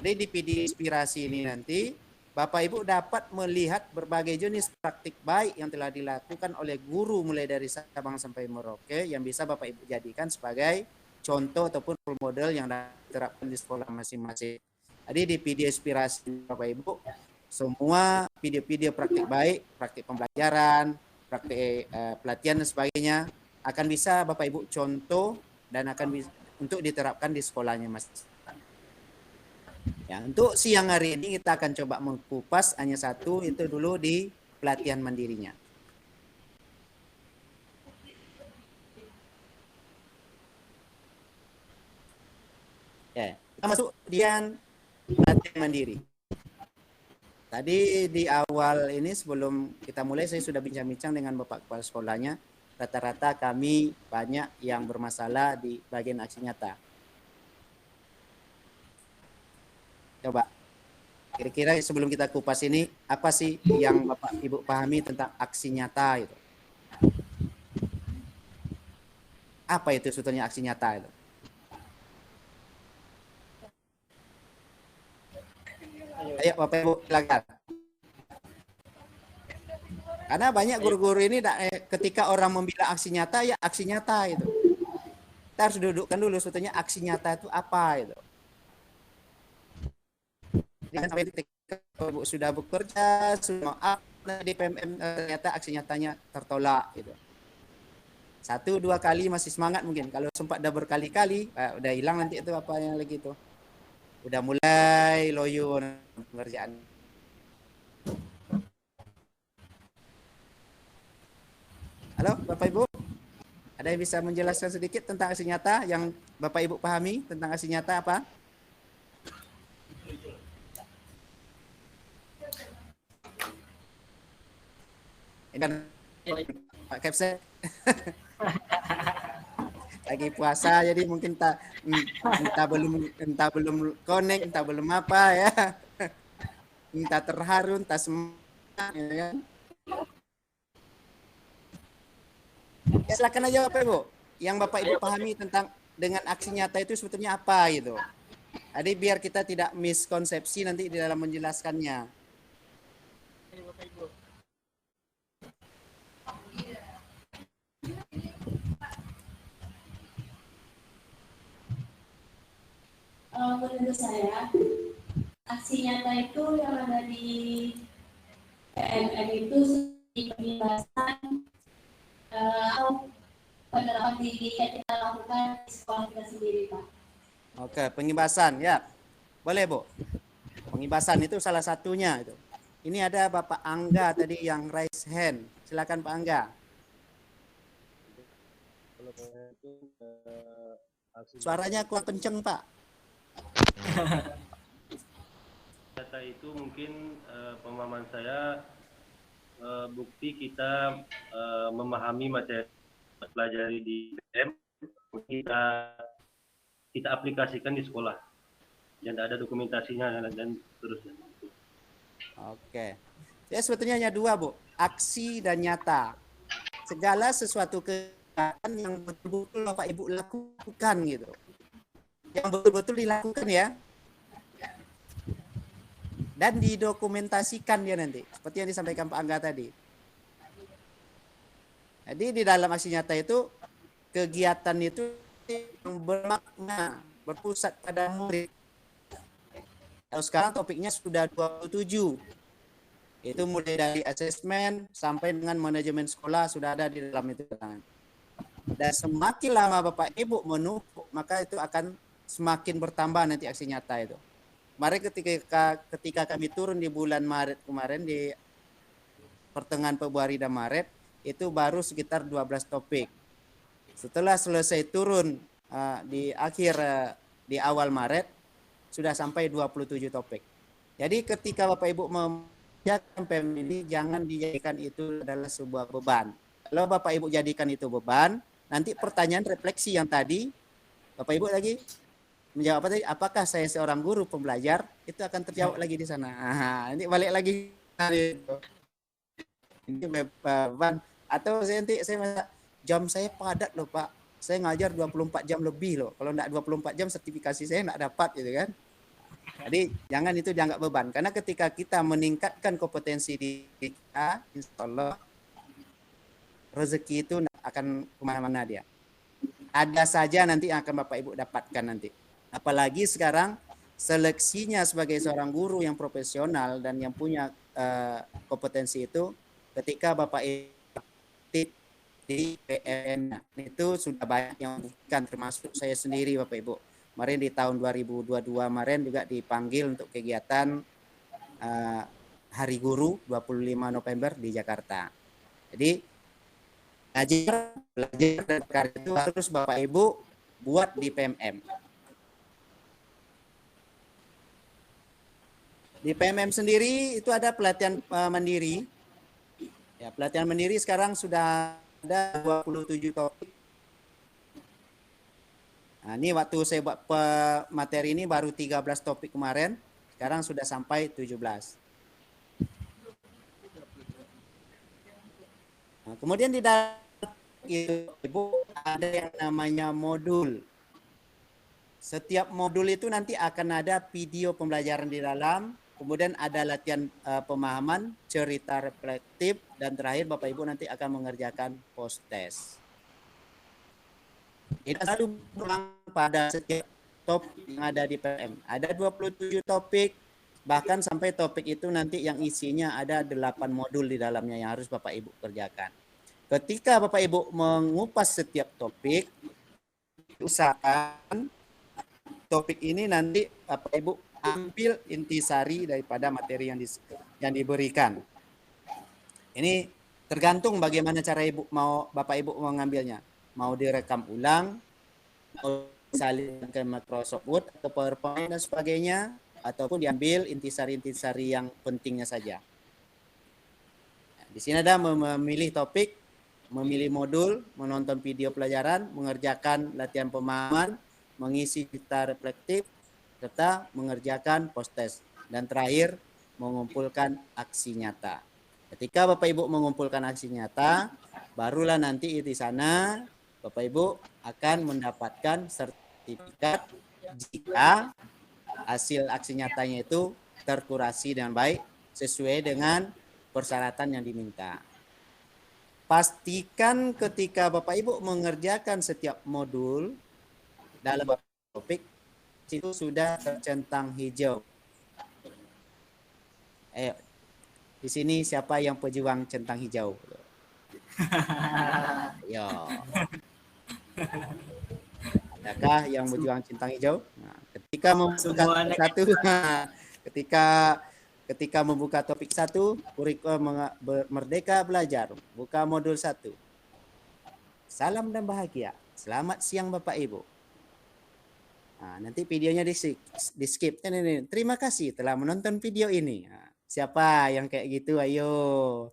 Jadi di video inspirasi ini nanti Bapak Ibu dapat melihat berbagai jenis praktik baik yang telah dilakukan oleh guru mulai dari Sabang sampai Merauke yang bisa Bapak Ibu jadikan sebagai contoh ataupun role model yang diterapkan di sekolah masing-masing. Jadi di video inspirasi Bapak Ibu semua video-video praktik baik, praktik pembelajaran, praktik pelatihan dan sebagainya akan bisa Bapak Ibu contoh dan akan bisa untuk diterapkan di sekolahnya masing-masing. Ya, untuk siang hari ini kita akan coba mengkupas hanya satu, itu dulu di pelatihan mandirinya. Ya, kita masuk kemudian pelatihan mandiri. Tadi di awal ini sebelum kita mulai saya sudah bincang-bincang dengan Bapak Kepala Sekolahnya. Rata-rata kami banyak yang bermasalah di bagian aksi nyata. Coba, kira-kira sebelum kita kupas ini, apa sih yang Bapak Ibu pahami tentang aksi nyata itu? Apa itu sebetulnya aksi nyata itu? Ayo Bapak Ibu silakan. Karena banyak guru-guru ini ketika orang membela aksi nyata, ya aksi nyata itu. Kita harus dudukkan dulu sebetulnya aksi nyata itu apa itu. Jangan sampai ketika Ibu sudah bekerja, sudah maaf di PMM ternyata aksi nyatanya tertolak gitu. 1-2 kali masih semangat mungkin. Kalau sempat udah berkali-kali, udah hilang nanti itu apa yang lagi itu. Udah mulai loyo pekerjaan. Halo Bapak Ibu, ada yang bisa menjelaskan sedikit tentang aksi nyata yang Bapak Ibu pahami tentang aksi nyata apa? Ini kan Pak Kepse lagi puasa jadi mungkin entah belum connect, entah belum apa ya, entah terharu, entah semangat, ya kan? Ya, silakan aja Bapak Ibu, yang Bapak Ibu pahami tentang dengan aksi nyata itu sebetulnya apa gitu. Jadi biar kita tidak miskonsepsi nanti di dalam menjelaskannya. Menurut saya, aksi nyata itu yang ada di PMM itu seperti penjelasan penerapan diri yang kita lakukan di sekolah kita sendiri, Pak. Oke, pengibasan ya. Boleh, Bu. Pengibasan itu salah satunya itu. Ini ada Bapak Angga tadi yang raise hand. Silakan Pak Angga. Suaranya kurang kenceng, Pak. Data itu mungkin pemahaman saya bukti kita memahami materi pelajari di PM kita aplikasikan di sekolah dan ada dokumentasinya dan seterusnya. Oke. Ya sebetulnya hanya 2, Bu. aksi dan nyata. Segala sesuatu kegiatan yang betul-betul Bapak Ibu lakukan gitu. Yang betul-betul dilakukan ya. Dan didokumentasikan dia nanti. Seperti yang disampaikan Pak Angga tadi. Jadi di dalam aksi nyata itu, kegiatan itu yang bermakna, berpusat pada murid. Kalau sekarang topiknya sudah 27. Itu mulai dari asesmen sampai dengan manajemen sekolah sudah ada di dalam itu. Dan semakin lama Bapak Ibu menumpuk, maka itu akan semakin bertambah nanti aksi nyata itu. Kemarin ketika kami turun di bulan Maret kemarin, di pertengahan Februari dan Maret, itu baru sekitar 12 topik. Setelah selesai turun di di awal Maret, sudah sampai 27 topik. Jadi ketika Bapak Ibu mengerjakan PM ini, jangan dijadikan itu adalah sebuah beban. Kalau Bapak Ibu jadikan itu beban, nanti pertanyaan refleksi yang tadi, Bapak Ibu lagi menjawab apa tadi? Apakah saya seorang guru pembelajar? Itu akan terjawab lagi di sana. Nanti balik lagi. Ini beban. Atau saya jam saya padat loh Pak. Saya ngajar 24 jam lebih loh. Kalau enggak 24 jam sertifikasi saya enggak dapat gitu kan. Jadi jangan itu dianggap beban. Karena ketika kita meningkatkan kompetensi di kita, insya Allah rezeki itu akan kemana-mana dia. Ada saja nanti yang akan Bapak Ibu dapatkan nanti. Apalagi sekarang seleksinya sebagai seorang guru yang profesional dan yang punya kompetensi itu, ketika Bapak Ibu di PN itu sudah banyak yang membuktikan, termasuk saya sendiri Bapak Ibu. Kemarin di tahun 2022 kemarin juga dipanggil untuk kegiatan Hari Guru 25 November di Jakarta. Jadi belajar dan karya itu harus Bapak Ibu buat di PMM. Di PMM sendiri itu ada pelatihan mandiri. Ya, pelatihan mandiri sekarang sudah ada 27 topik. Nah, ini waktu saya buat materi ini baru 13 topik kemarin, sekarang sudah sampai 17. Nah, kemudian di dalam Ibu ada yang namanya modul. Setiap modul itu nanti akan ada video pembelajaran di dalam, kemudian ada latihan pemahaman, cerita reflektif, dan terakhir Bapak Ibu nanti akan mengerjakan post test. Kita selalu berulang pada setiap topik yang ada di PM. Ada 27 topik, bahkan sampai topik itu nanti yang isinya ada 8 modul di dalamnya yang harus Bapak Ibu kerjakan. Ketika Bapak Ibu mengupas setiap topik, usahakan topik ini nanti Bapak Ibu ambil intisari daripada materi yang diberikan. Ini tergantung bagaimana cara Bapak Ibu mengambilnya. Mau direkam ulang, mau salin ke Microsoft Word atau PowerPoint dan sebagainya, ataupun diambil intisari-intisari yang pentingnya saja. Di sini ada memilih topik, memilih modul, menonton video pelajaran, mengerjakan latihan pemahaman, mengisi cerita reflektif, serta mengerjakan post test. Dan terakhir, mengumpulkan aksi nyata. Ketika Bapak Ibu mengumpulkan aksi nyata, barulah nanti di sana Bapak Ibu akan mendapatkan sertifikat jika hasil aksi nyatanya itu terkurasi dengan baik sesuai dengan persyaratan yang diminta. Pastikan ketika Bapak Ibu mengerjakan setiap modul dalam topik itu sudah tercentang hijau. Ayo, di sini siapa yang pejuang centang hijau? Yo. Adakah yang berjuang centang hijau? Nah, ketika membuka satu, ketika membuka topik 1, kurikulum Merdeka Belajar, buka modul 1. Salam dan bahagia. Selamat siang Bapak Ibu. Nah, nanti videonya di skip. Ini. Terima kasih telah menonton video ini. Nah, siapa yang kayak gitu? Ayo.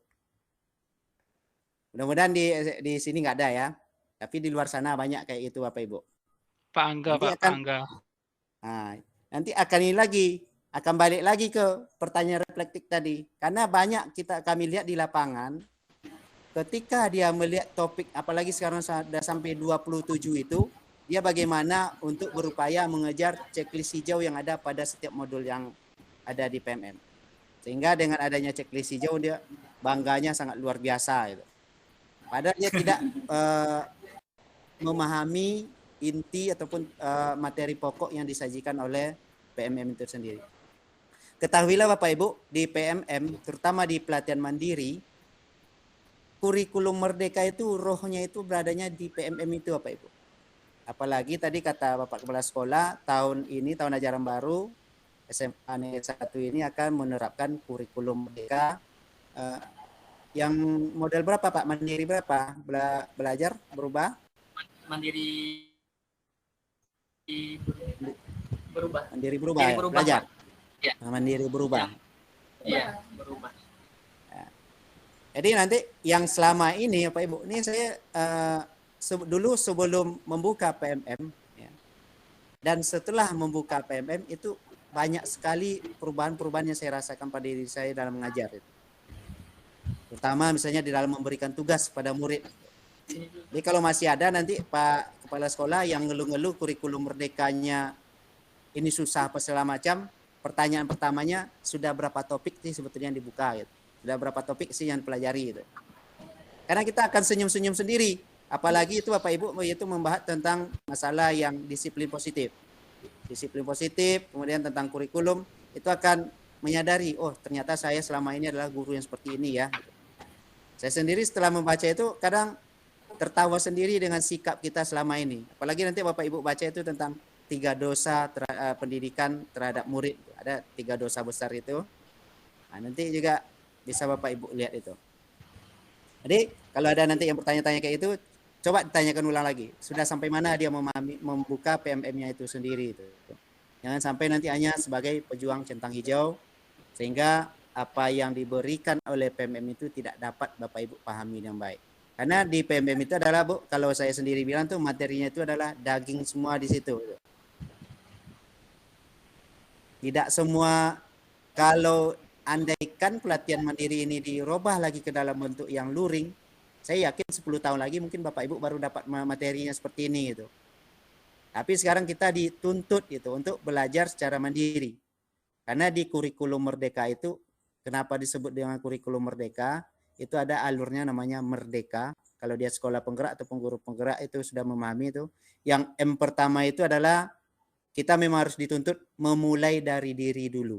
Mudah-mudahan di sini nggak ada ya. Tapi di luar sana banyak kayak gitu Bapak Ibu. Pak Angga, Pak Angga. Nah, nanti akan balik lagi ke pertanyaan praktik tadi. Karena banyak kami lihat di lapangan, ketika dia melihat topik, apalagi sekarang sudah sampai 27 itu, dia bagaimana untuk berupaya mengejar checklist hijau yang ada pada setiap modul yang ada di PMM. Sehingga dengan adanya checklist hijau, dia bangganya sangat luar biasa. Gitu. Padahal dia tidak memahami inti ataupun materi pokok yang disajikan oleh PMM itu sendiri. Ketahuilah Bapak Ibu, di PMM, terutama di pelatihan mandiri, kurikulum merdeka itu rohnya itu beradanya di PMM itu Bapak Ibu. Apalagi tadi kata Bapak Kepala Sekolah, tahun ini, tahun ajaran baru, SMA Negeri 1 ini akan menerapkan kurikulum merdeka yang model berapa Pak? Mandiri berapa? Belajar berubah? Mandiri berubah. Mandiri berubah, Mandiri ya? berubah. Belajar? Ya. Mandiri berubah. Iya, berubah. Jadi nanti yang selama ini Pak Ibu, ini saya dulu sebelum membuka PMM ya, dan setelah membuka PMM itu banyak sekali perubahan-perubahan yang saya rasakan pada diri saya dalam mengajar itu. Terutama misalnya di dalam memberikan tugas pada murid. Jadi kalau masih ada nanti Pak Kepala Sekolah yang ngeluh-ngeluh kurikulum merdekanya ini susah apa segala macam, pertanyaan pertamanya sudah berapa topik sih sebetulnya yang dibuka gitu. Sudah berapa topik sih yang dipelajari gitu. Karena kita akan senyum-senyum sendiri, apalagi itu Bapak Ibu itu membahas tentang masalah yang disiplin positif. Disiplin positif, kemudian tentang kurikulum, itu akan menyadari, oh ternyata saya selama ini adalah guru yang seperti ini ya. Saya sendiri setelah membaca itu kadang tertawa sendiri dengan sikap kita selama ini. Apalagi nanti Bapak Ibu baca itu tentang 3 dosa pendidikan terhadap murid. Ada 3 dosa besar itu. Nah, nanti juga bisa Bapak Ibu lihat itu. Jadi kalau ada nanti yang bertanya-tanya kayak itu, coba ditanyakan ulang lagi. Sudah sampai mana dia membuka PMM-nya itu sendiri itu. Jangan sampai nanti hanya sebagai pejuang centang hijau, sehingga apa yang diberikan oleh PMM itu tidak dapat Bapak Ibu pahami dengan baik. Karena di PMM itu adalah Bu, kalau saya sendiri bilang tuh materinya itu adalah daging semua di situ. Tidak semua, kalau andaikan pelatihan mandiri ini dirubah lagi ke dalam bentuk yang luring, saya yakin 10 tahun lagi mungkin Bapak Ibu baru dapat materinya seperti ini gitu. Tapi sekarang kita dituntut gitu untuk belajar secara mandiri. Karena di kurikulum merdeka itu, kenapa disebut dengan kurikulum merdeka? Itu ada alurnya namanya merdeka. Kalau dia sekolah penggerak atau guru penggerak itu sudah memahami itu. Yang M pertama itu adalah kita memang harus dituntut memulai dari diri dulu.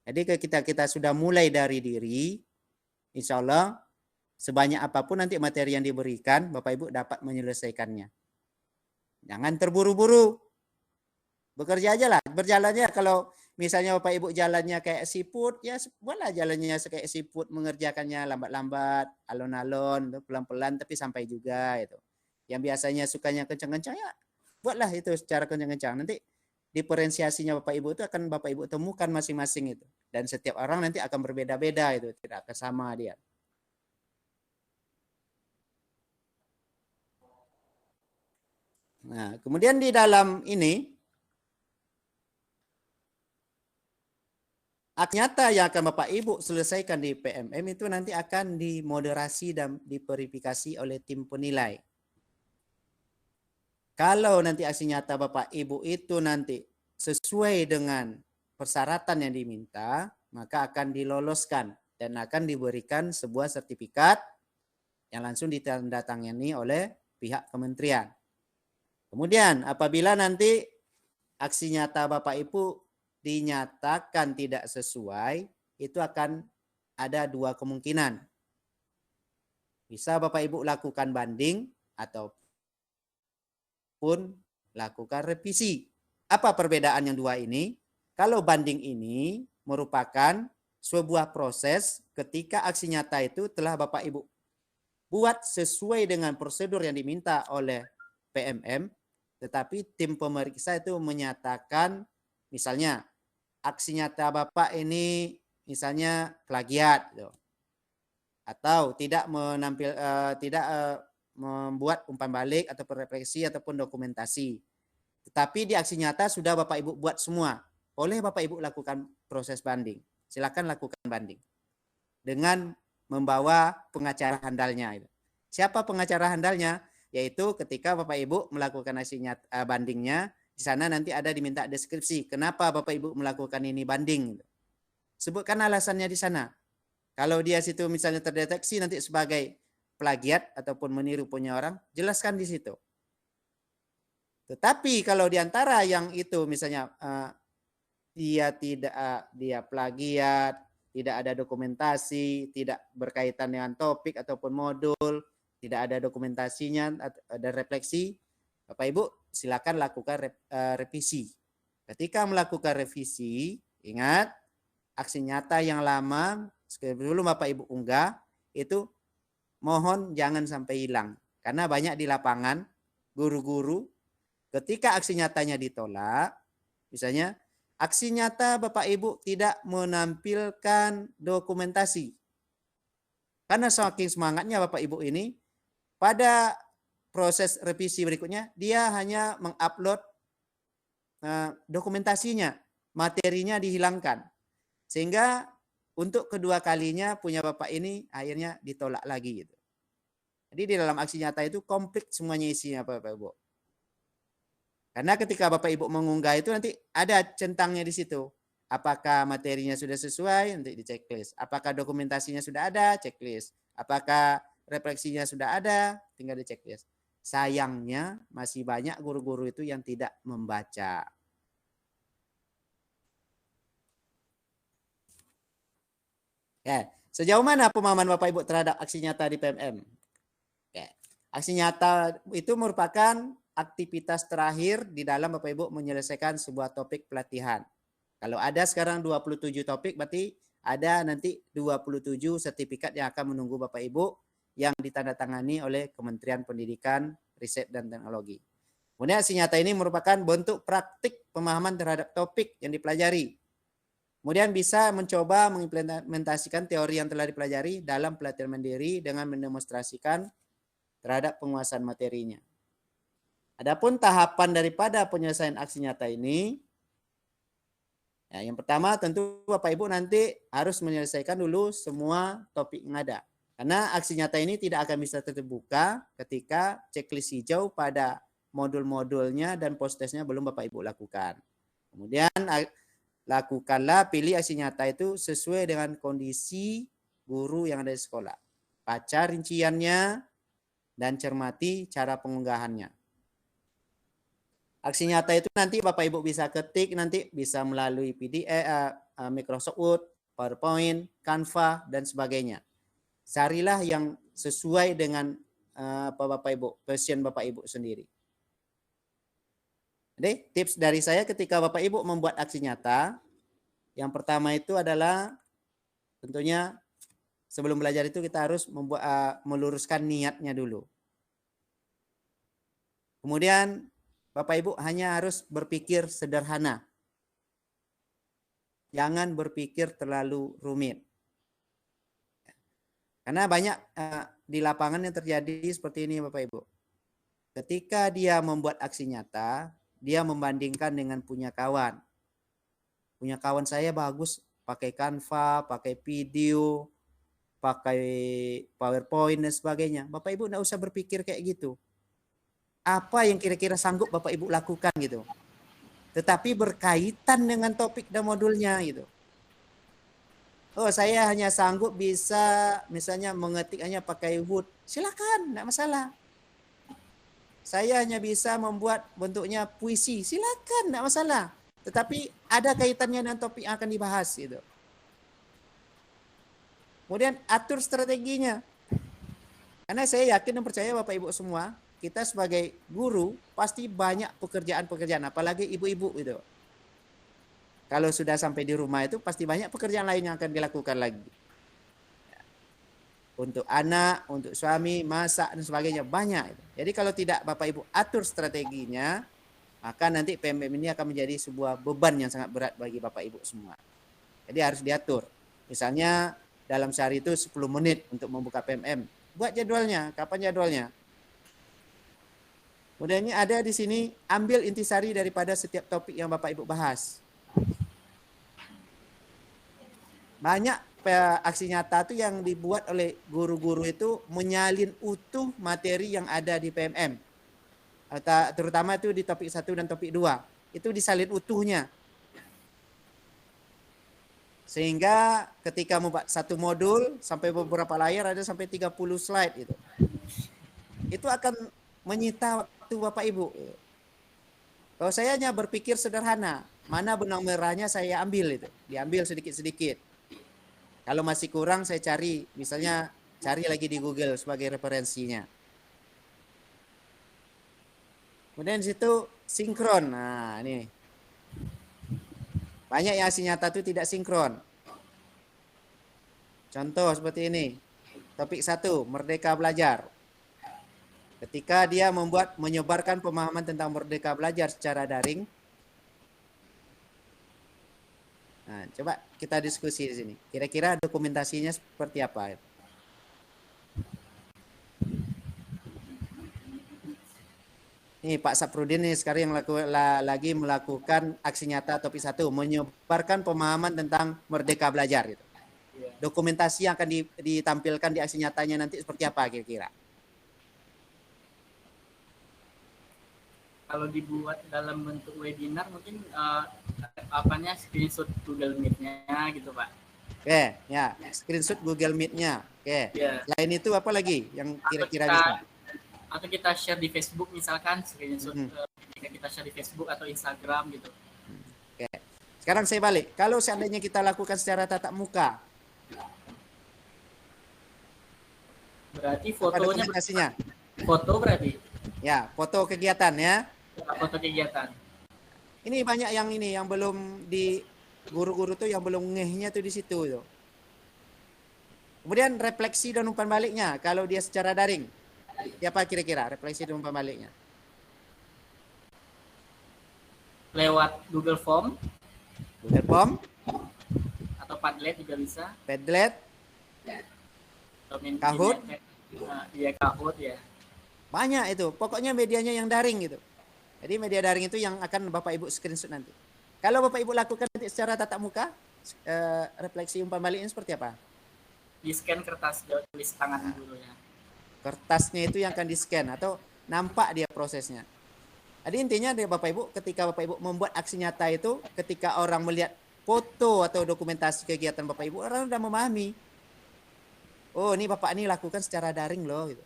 Jadi kita sudah mulai dari diri, insya Allah sebanyak apapun nanti materi yang diberikan, Bapak Ibu dapat menyelesaikannya. Jangan terburu-buru. Bekerja aja lah, berjalannya. Kalau misalnya Bapak Ibu jalannya kayak siput, ya buatlah jalannya kayak siput, mengerjakannya lambat-lambat, alon-alon, pelan-pelan, tapi sampai juga itu. Yang biasanya sukanya kencang-kencang, ya buatlah itu secara kencang-kencang. Nanti diferensiasinya Bapak Ibu itu akan Bapak Ibu temukan masing-masing itu. Dan setiap orang nanti akan berbeda-beda itu, tidak akan sama dia. Nah, kemudian di dalam ini, hak nyata yang akan Bapak Ibu selesaikan di PMM itu nanti akan dimoderasi dan diverifikasi oleh tim penilai. Kalau nanti aksi nyata Bapak Ibu itu nanti sesuai dengan persyaratan yang diminta, maka akan diloloskan dan akan diberikan sebuah sertifikat yang langsung ditandatangani oleh pihak kementerian. Kemudian apabila nanti aksi nyata Bapak Ibu dinyatakan tidak sesuai, itu akan ada 2 kemungkinan. Bisa Bapak Ibu lakukan banding ataupun lakukan revisi. Apa perbedaan yang 2 ini? Kalau banding ini merupakan sebuah proses ketika aksi nyata itu telah Bapak Ibu buat sesuai dengan prosedur yang diminta oleh PMM, tetapi tim pemeriksa itu menyatakan misalnya aksi nyata Bapak ini misalnya plagiat gitu. Atau tidak membuat umpan balik atau refleksi ataupun dokumentasi. Tetapi di aksi nyata sudah Bapak Ibu buat semua. Boleh Bapak Ibu lakukan proses banding. silakan lakukan banding dengan membawa pengacara handalnya. Siapa pengacara handalnya? Yaitu ketika Bapak Ibu melakukan aksi bandingnya, di sana nanti ada diminta deskripsi. Kenapa Bapak Ibu melakukan ini banding? Sebutkan alasannya di sana. Kalau dia situ misalnya terdeteksi nanti sebagai plagiat ataupun meniru punya orang, jelaskan di situ. Tetapi kalau di antara yang itu misalnya dia plagiat, tidak ada dokumentasi, tidak berkaitan dengan topik ataupun modul, tidak ada dokumentasinya, ada refleksi, Bapak Ibu silakan lakukan revisi. Ketika melakukan revisi, ingat aksi nyata yang lama sebelum Bapak Ibu unggah itu mohon jangan sampai hilang. Karena banyak di lapangan guru-guru ketika aksi nyatanya ditolak, misalnya aksi nyata Bapak Ibu tidak menampilkan dokumentasi. Karena saking semangatnya Bapak Ibu ini, pada proses revisi berikutnya, dia hanya mengupload dokumentasinya, materinya dihilangkan. Sehingga untuk kedua kalinya punya Bapak ini akhirnya ditolak lagi. Gitu. Jadi di dalam aksi nyata itu komplit semuanya isinya Bapak Ibu. Karena ketika Bapak Ibu mengunggah itu nanti ada centangnya di situ. Apakah materinya sudah sesuai, nanti di checklist. Apakah dokumentasinya sudah ada, checklist. Apakah refleksinya sudah ada, tinggal di checklist. Sayangnya masih banyak guru-guru itu yang tidak membaca. Ya, sejauh mana pemahaman Bapak Ibu terhadap aksi nyata di PMM? Ya, aksi nyata itu merupakan aktivitas terakhir di dalam Bapak Ibu menyelesaikan sebuah topik pelatihan. Kalau ada sekarang 27 topik, berarti ada nanti 27 sertifikat yang akan menunggu Bapak Ibu yang ditandatangani oleh Kementerian Pendidikan, Riset, dan Teknologi. Kemudian aksi nyata ini merupakan bentuk praktik pemahaman terhadap topik yang dipelajari. Kemudian bisa mencoba mengimplementasikan teori yang telah dipelajari dalam pelatihan mandiri dengan mendemonstrasikan terhadap penguasaan materinya. Adapun tahapan daripada penyelesaian aksi nyata ini, ya, yang pertama tentu Bapak Ibu nanti harus menyelesaikan dulu semua topik yang ada. Karena aksi nyata ini tidak akan bisa terbuka ketika checklist hijau pada modul-modulnya dan post-testnya belum Bapak Ibu lakukan. Kemudian lakukanlah pilih aksi nyata itu sesuai dengan kondisi guru yang ada di sekolah. Baca rinciannya dan cermati cara pengunggahannya. Aksi nyata itu nanti Bapak Ibu bisa ketik, nanti bisa melalui PDF, Microsoft Word, PowerPoint, Canva, dan sebagainya. Carilah yang sesuai dengan Bapak Ibu, passion Bapak Ibu sendiri. Jadi tips dari saya ketika Bapak Ibu membuat aksi nyata, yang pertama itu adalah tentunya sebelum belajar itu kita harus meluruskan niatnya dulu. Kemudian Bapak Ibu hanya harus berpikir sederhana. Jangan berpikir terlalu rumit. Karena banyak di lapangan yang terjadi seperti ini Bapak Ibu. Ketika dia membuat aksi nyata, dia membandingkan dengan punya kawan. Punya kawan saya bagus pakai Canva, pakai video, pakai PowerPoint dan sebagainya. Bapak Ibu enggak usah berpikir kayak gitu. Apa yang kira-kira sanggup Bapak Ibu lakukan gitu. Tetapi berkaitan dengan topik dan modulnya gitu. Oh, saya hanya sanggup bisa misalnya mengetik hanya pakai Word. Silakan, enggak masalah. Saya hanya bisa membuat bentuknya puisi. Silakan, enggak masalah. Tetapi ada kaitannya dengan topik yang akan dibahas gitu. Kemudian atur strateginya. Karena saya yakin dan percaya Bapak Ibu semua, kita sebagai guru pasti banyak pekerjaan-pekerjaan, apalagi ibu-ibu itu. Kalau sudah sampai di rumah itu pasti banyak pekerjaan lain yang akan dilakukan lagi. Untuk anak, untuk suami, masak dan sebagainya banyak. Jadi kalau tidak Bapak Ibu atur strateginya, maka nanti PMM ini akan menjadi sebuah beban yang sangat berat bagi Bapak Ibu semua. Jadi harus diatur. Misalnya dalam sehari itu 10 menit untuk membuka PMM. Buat jadwalnya, kapan jadwalnya? Kemudian ini ada di sini, ambil intisari daripada setiap topik yang Bapak Ibu bahas. banyak aksi nyata itu yang dibuat oleh guru-guru itu menyalin utuh materi yang ada di PMM. Terutama itu di topik 1 dan topik 2. Itu disalin utuhnya. Sehingga ketika membuat satu modul sampai beberapa layar ada sampai 30 slide itu. Itu akan menyita waktu Bapak Ibu. Kalau saya hanya berpikir sederhana, mana benang merahnya saya ambil itu, diambil sedikit-sedikit. Kalau masih kurang saya cari, misalnya cari lagi di Google sebagai referensinya. Kemudian di situ sinkron. Nah, ini. Banyak yang aksi nyata itu tidak sinkron. Contoh seperti ini. Topik 1, Merdeka Belajar. Ketika dia menyebarkan pemahaman tentang Merdeka Belajar secara daring. Nah, coba kita diskusi di sini. Kira-kira dokumentasinya seperti apa? Ini Pak Saprudin nih sekarang yang lagi melakukan aksi nyata topik 1, menyebarkan pemahaman tentang Merdeka Belajar. Gitu. Dokumentasi yang akan ditampilkan di aksi nyatanya nanti seperti apa kira-kira? Kalau dibuat dalam bentuk webinar mungkin screenshot Google Meet-nya gitu Pak. Oke, ya screenshot Google Meet-nya. Oke. Ya. Selain itu apa lagi yang kira-kira bisa? Atau kita share di Facebook misalkan screenshot ketika kita share di Facebook atau Instagram gitu. Oke. Sekarang saya balik. Kalau seandainya kita lakukan secara tatap muka, berarti apa fotonya dokumentasinya? foto berarti. Ya, foto kegiatan ya. Foto kegiatan. Ini banyak yang ini yang belum di guru-guru tuh yang belum ngehnya tuh di situ tuh. Kemudian refleksi dan umpan baliknya kalau dia secara daring. Apa kira-kira refleksi dan umpan baliknya? Lewat Google Form Google Form atau Padlet juga bisa. Padlet, Kahoot. Iya Kahoot ya. Banyak itu. Pokoknya medianya yang daring gitu. Jadi media daring itu yang akan Bapak Ibu screenshot nanti. Kalau Bapak Ibu lakukan nanti secara tatap muka, refleksi umpan baliknya seperti apa? Di scan kertas tulis tangan gurunya. Kertasnya itu yang akan di scan atau nampak dia prosesnya. Jadi intinya dari Bapak Ibu, ketika Bapak Ibu membuat aksi nyata itu, ketika orang melihat foto atau dokumentasi kegiatan Bapak Ibu, orang sudah memahami. Oh, ini Bapak ini lakukan secara daring loh. Gitu.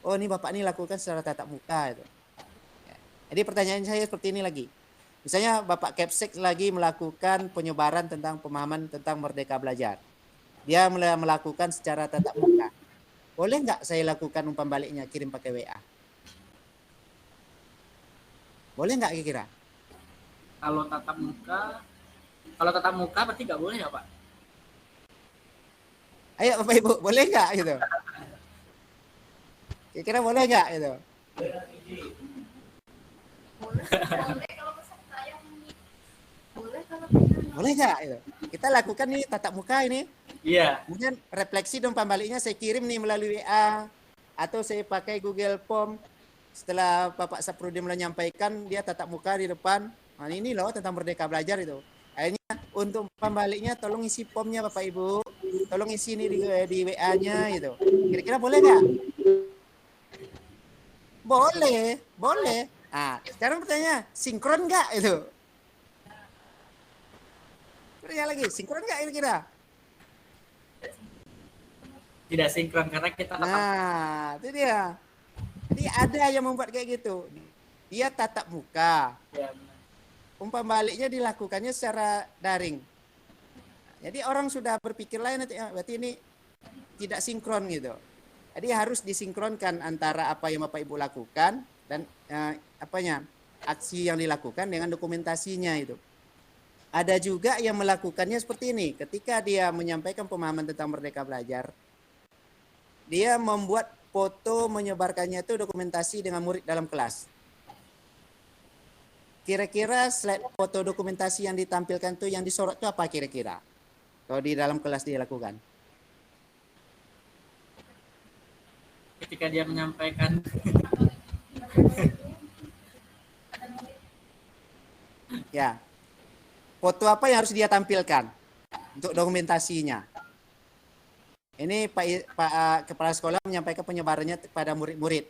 Oh, ini Bapak ini lakukan secara tatap muka. Gitu. Ya. Jadi pertanyaan saya seperti ini lagi. Misalnya Bapak Kepsek lagi melakukan penyebaran tentang pemahaman tentang Merdeka Belajar. Dia melakukan secara tatap muka. Boleh nggak saya lakukan umpan baliknya kirim pakai WA? Boleh nggak kira-kira? Kalau tatap muka berarti nggak boleh ya Pak? Ayo Bapak Ibu, boleh nggak gitu? Kira-kira boleh nggak gitu? Boleh nggak gitu? Kita lakukan nih tatap muka ini. Iya. Kemudian refleksi dan umpan baliknya saya kirim nih melalui WA atau saya pakai Google Form. Setelah Bapak Saprudin menyampaikan, dia tatap muka di depan. Nah, ini loh tentang Merdeka Belajar itu. Akhirnya untuk umpan baliknya tolong isi formnya Bapak Ibu. Tolong isi ini di WA-nya gitu. Kira-kira boleh nggak? Boleh, boleh. Nah, sekarang pertanyaannya, sinkron nggak itu? Pertanyaan lagi, sinkron nggak kira-kira? Tidak sinkron karena kita Nah, itu dia. Jadi ada yang membuat kayak gitu. Dia tatap muka. Ya, Umpan baliknya dilakukannya secara daring. Jadi orang sudah berpikir lain nanti, berarti ini tidak sinkron gitu. Jadi harus disinkronkan antara apa yang Bapak Ibu lakukan dan aksi yang dilakukan dengan dokumentasinya itu. Ada juga yang melakukannya seperti ini. Ketika dia menyampaikan pemahaman tentang Merdeka Belajar, dia membuat foto menyebarkannya itu dokumentasi dengan murid dalam kelas. Kira-kira slide foto dokumentasi yang ditampilkan tuh yang disorot itu apa kira-kira? Kalau di dalam kelas dia lakukan. ketika dia menyampaikan Ya. Foto apa yang harus dia tampilkan? untuk dokumentasinya. Ini Pak Kepala Sekolah menyampaikan penyebarannya kepada murid-murid.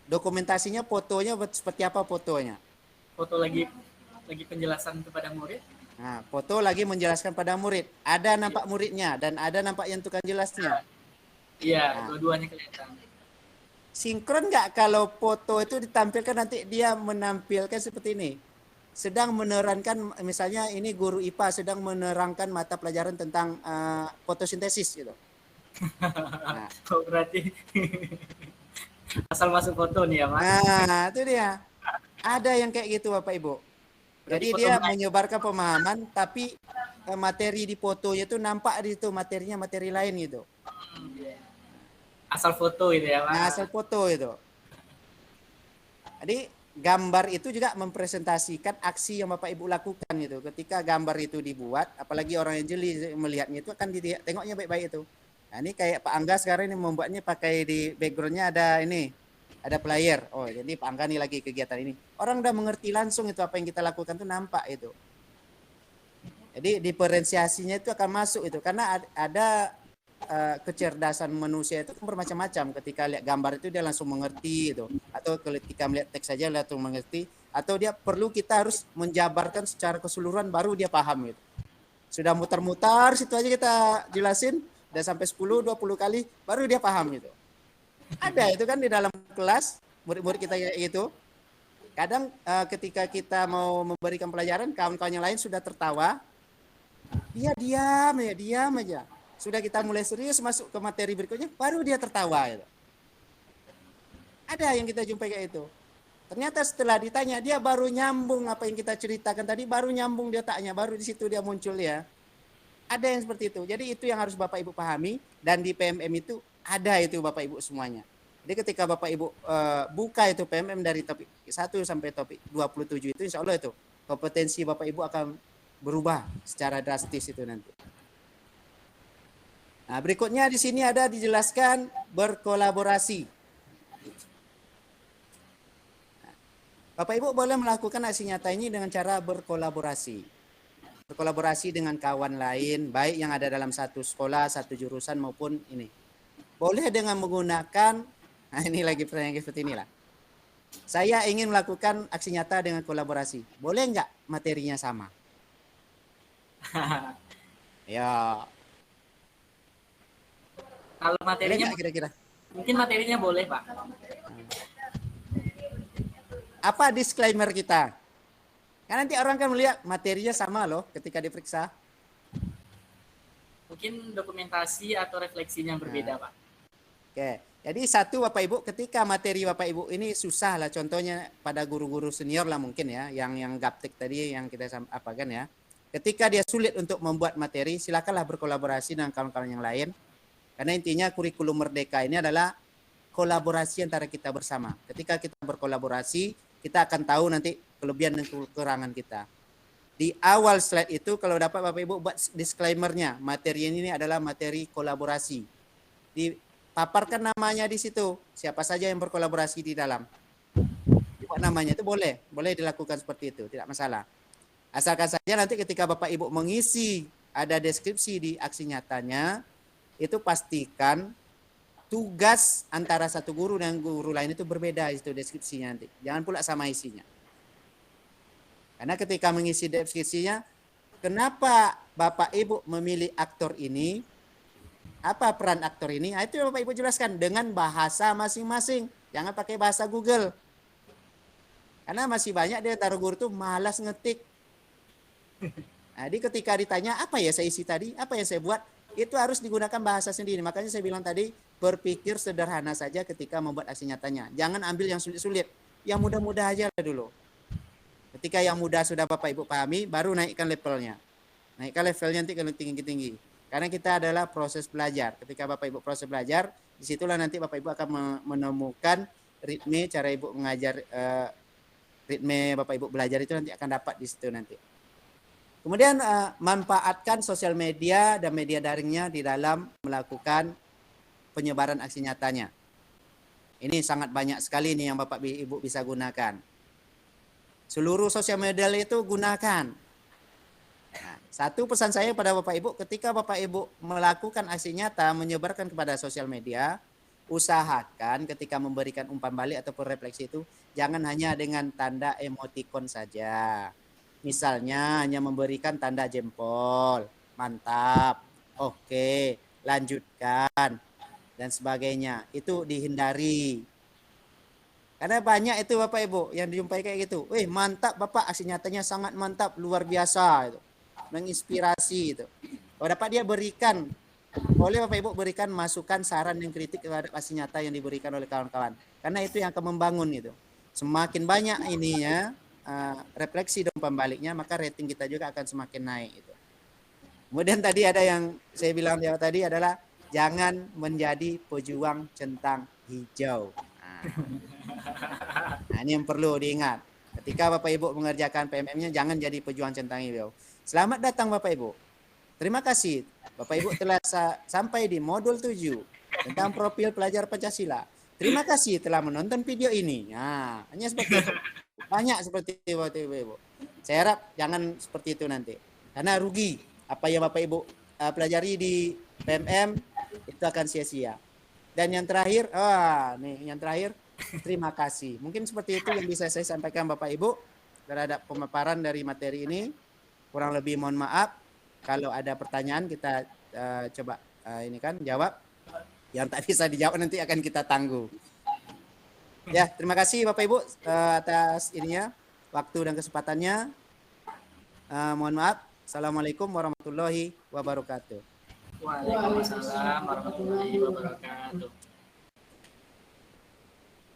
Dokumentasinya, fotonya seperti apa fotonya? Foto lagi penjelasan kepada murid. Nah, foto lagi menjelaskan pada murid. Ada nampak muridnya dan ada nampak yang tukang jelasnya. Iya, dua-duanya kelihatan. Sinkron nggak kalau foto itu ditampilkan nanti dia menampilkan seperti ini. Sedang menerangkan, misalnya ini guru IPA sedang menerangkan mata pelajaran tentang fotosintesis gitu. Nah. Oh, berarti asal masuk foto nih ya, Mas. Nah, itu dia. Ada yang kayak gitu Bapak Ibu. Jadi dia menyebarkan pemahaman tapi materi di fotonya itu nampak di itu materinya materi lain gitu. Asal foto itu ya, Mas. Nah, asal foto itu. Jadi gambar itu juga mempresentasikan aksi yang Bapak Ibu lakukan itu. Ketika gambar itu dibuat, apalagi orang yang jeli melihatnya itu akan tengoknya baik-baik itu. Nah, ini kayak Pak Angga sekarang ini membuatnya pakai di backgroundnya ada ini, ada player. Oh, jadi Pak Angga nih lagi kegiatan ini. Orang udah mengerti langsung itu apa yang kita lakukan itu nampak itu. Jadi diferensiasinya itu akan masuk itu karena ada kecerdasan manusia itu bermacam-macam. Ketika lihat gambar itu dia langsung mengerti itu, atau ketika melihat teks saja langsung mengerti, atau dia perlu kita harus menjabarkan secara keseluruhan baru dia paham itu. Sudah mutar-mutar situ aja kita jelasin, udah sampai 10-20 kali baru dia paham itu. Ada itu kan di dalam kelas murid-murid kita kayak gitu. Kadang ketika kita mau memberikan pelajaran, kawan-kawan yang lain sudah tertawa, dia diam aja. Sudah kita mulai serius masuk ke materi berikutnya, baru dia tertawa. Gitu. Ada yang kita jumpai kayak itu. Ternyata setelah ditanya, dia baru nyambung apa yang kita ceritakan tadi, baru nyambung dia tanya, baru di situ dia muncul ya. Ada yang seperti itu. Jadi itu yang harus Bapak Ibu pahami, dan di PMM itu ada itu Bapak Ibu semuanya. Jadi ketika Bapak Ibu buka itu PMM dari topik 1 sampai topik 27 itu, insya Allah itu kompetensi Bapak Ibu akan berubah secara drastis itu nanti. Nah, berikutnya di sini ada dijelaskan berkolaborasi. Bapak Ibu boleh melakukan aksi nyata ini dengan cara berkolaborasi. Berkolaborasi dengan kawan lain, baik yang ada dalam satu sekolah, satu jurusan maupun ini. Boleh dengan menggunakan, nah ini lagi pertanyaan seperti inilah. Saya ingin melakukan aksi nyata dengan kolaborasi. Boleh nggak materinya sama? Ya. Kalau materinya kira-kira mungkin materinya boleh, Pak. Apa disclaimer kita? Kan nanti orang kan melihat materinya sama loh ketika diperiksa. Mungkin dokumentasi atau refleksinya berbeda, Pak. Oke. Jadi satu Bapak Ibu, ketika materi Bapak Ibu ini susah lah, contohnya pada guru-guru senior lah mungkin ya, yang gaptek tadi yang kita apakan ya. Ketika dia sulit untuk membuat materi, silakanlah berkolaborasi dengan kawan-kawan yang lain. Karena intinya kurikulum merdeka ini adalah kolaborasi antara kita bersama. Ketika kita berkolaborasi, kita akan tahu nanti kelebihan dan kekurangan kita. Di awal slide itu kalau dapat Bapak Ibu buat disclaimer-nya, materi ini adalah materi kolaborasi. Dipaparkan namanya di situ, siapa saja yang berkolaborasi di dalam. Buat namanya itu boleh dilakukan seperti itu, tidak masalah. Asalkan saja nanti ketika Bapak Ibu mengisi ada deskripsi di aksi nyatanya, itu pastikan tugas antara satu guru dan guru lain itu berbeda itu deskripsinya nanti. Jangan pula sama isinya. Karena ketika mengisi deskripsinya, kenapa Bapak Ibu memilih aktor ini? Apa peran aktor ini? Nah, itu Bapak Ibu jelaskan dengan bahasa masing-masing. Jangan pakai bahasa Google. Karena masih banyak dia taruh guru tuh malas ngetik. Nah, jadi ketika ditanya apa ya saya isi tadi, apa yang saya buat, itu harus digunakan bahasa sendiri. Makanya saya bilang tadi, berpikir sederhana saja ketika membuat aksi nyatanya. Jangan ambil yang sulit-sulit. Yang mudah-mudah aja lah dulu. Ketika yang mudah sudah Bapak Ibu pahami, baru naikkan levelnya. Naikkan levelnya nanti kalau tinggi-tinggi. Karena kita adalah proses belajar. Ketika Bapak Ibu proses belajar, disitulah nanti Bapak Ibu akan menemukan ritme, cara Ibu mengajar, ritme Bapak Ibu belajar itu nanti akan dapat di situ nanti. Kemudian manfaatkan sosial media dan media daringnya di dalam melakukan penyebaran aksi nyatanya. Ini sangat banyak sekali nih yang Bapak Ibu bisa gunakan. Seluruh sosial media itu gunakan. Nah, Satu pesan saya kepada Bapak Ibu, ketika Bapak Ibu melakukan aksi nyata, menyebarkan kepada sosial media, usahakan ketika memberikan umpan balik ataupun refleksi itu, jangan hanya dengan tanda emoticon saja. Misalnya hanya memberikan tanda jempol, mantap, oke, lanjutkan, dan sebagainya. Itu dihindari. Karena banyak itu Bapak Ibu yang dijumpai kayak gitu. Mantap Bapak, aksi nyatanya sangat mantap, luar biasa itu. Menginspirasi itu. Kalau dapat dia berikan, boleh Bapak Ibu berikan masukan, saran yang kritik terhadap aksi nyata yang diberikan oleh kawan-kawan. Karena itu yang akan membangun itu. Semakin banyak ininya refleksi dan pembaliknya, maka rating kita juga akan semakin naik itu. Kemudian tadi ada yang saya bilang tadi adalah jangan menjadi pejuang centang hijau. Nah, ini yang perlu diingat. Ketika Bapak Ibu mengerjakan PMM-nya, jangan jadi pejuang centang hijau. Selamat datang Bapak Ibu. Terima kasih. Bapak Ibu telah sampai di modul 7 tentang profil pelajar Pancasila. Terima kasih telah menonton video ini. Nah, hanya seperti itu. Banyak seperti itu Bapak Ibu. Saya harap jangan seperti itu nanti. Karena rugi. Apa yang Bapak Ibu pelajari di PMM itu akan sia-sia. Dan yang terakhir, yang terakhir, terima kasih. Mungkin seperti itu yang bisa saya sampaikan Bapak Ibu terhadap pemaparan dari materi ini. Kurang lebih mohon maaf. Kalau ada pertanyaan kita coba jawab. Yang tak bisa dijawab nanti akan kita tangguh. Ya, terima kasih Bapak Ibu atas ininya, waktu dan kesempatannya. Mohon maaf. Assalamualaikum warahmatullahi wabarakatuh. Waalaikumsalam warahmatullahi wabarakatuh.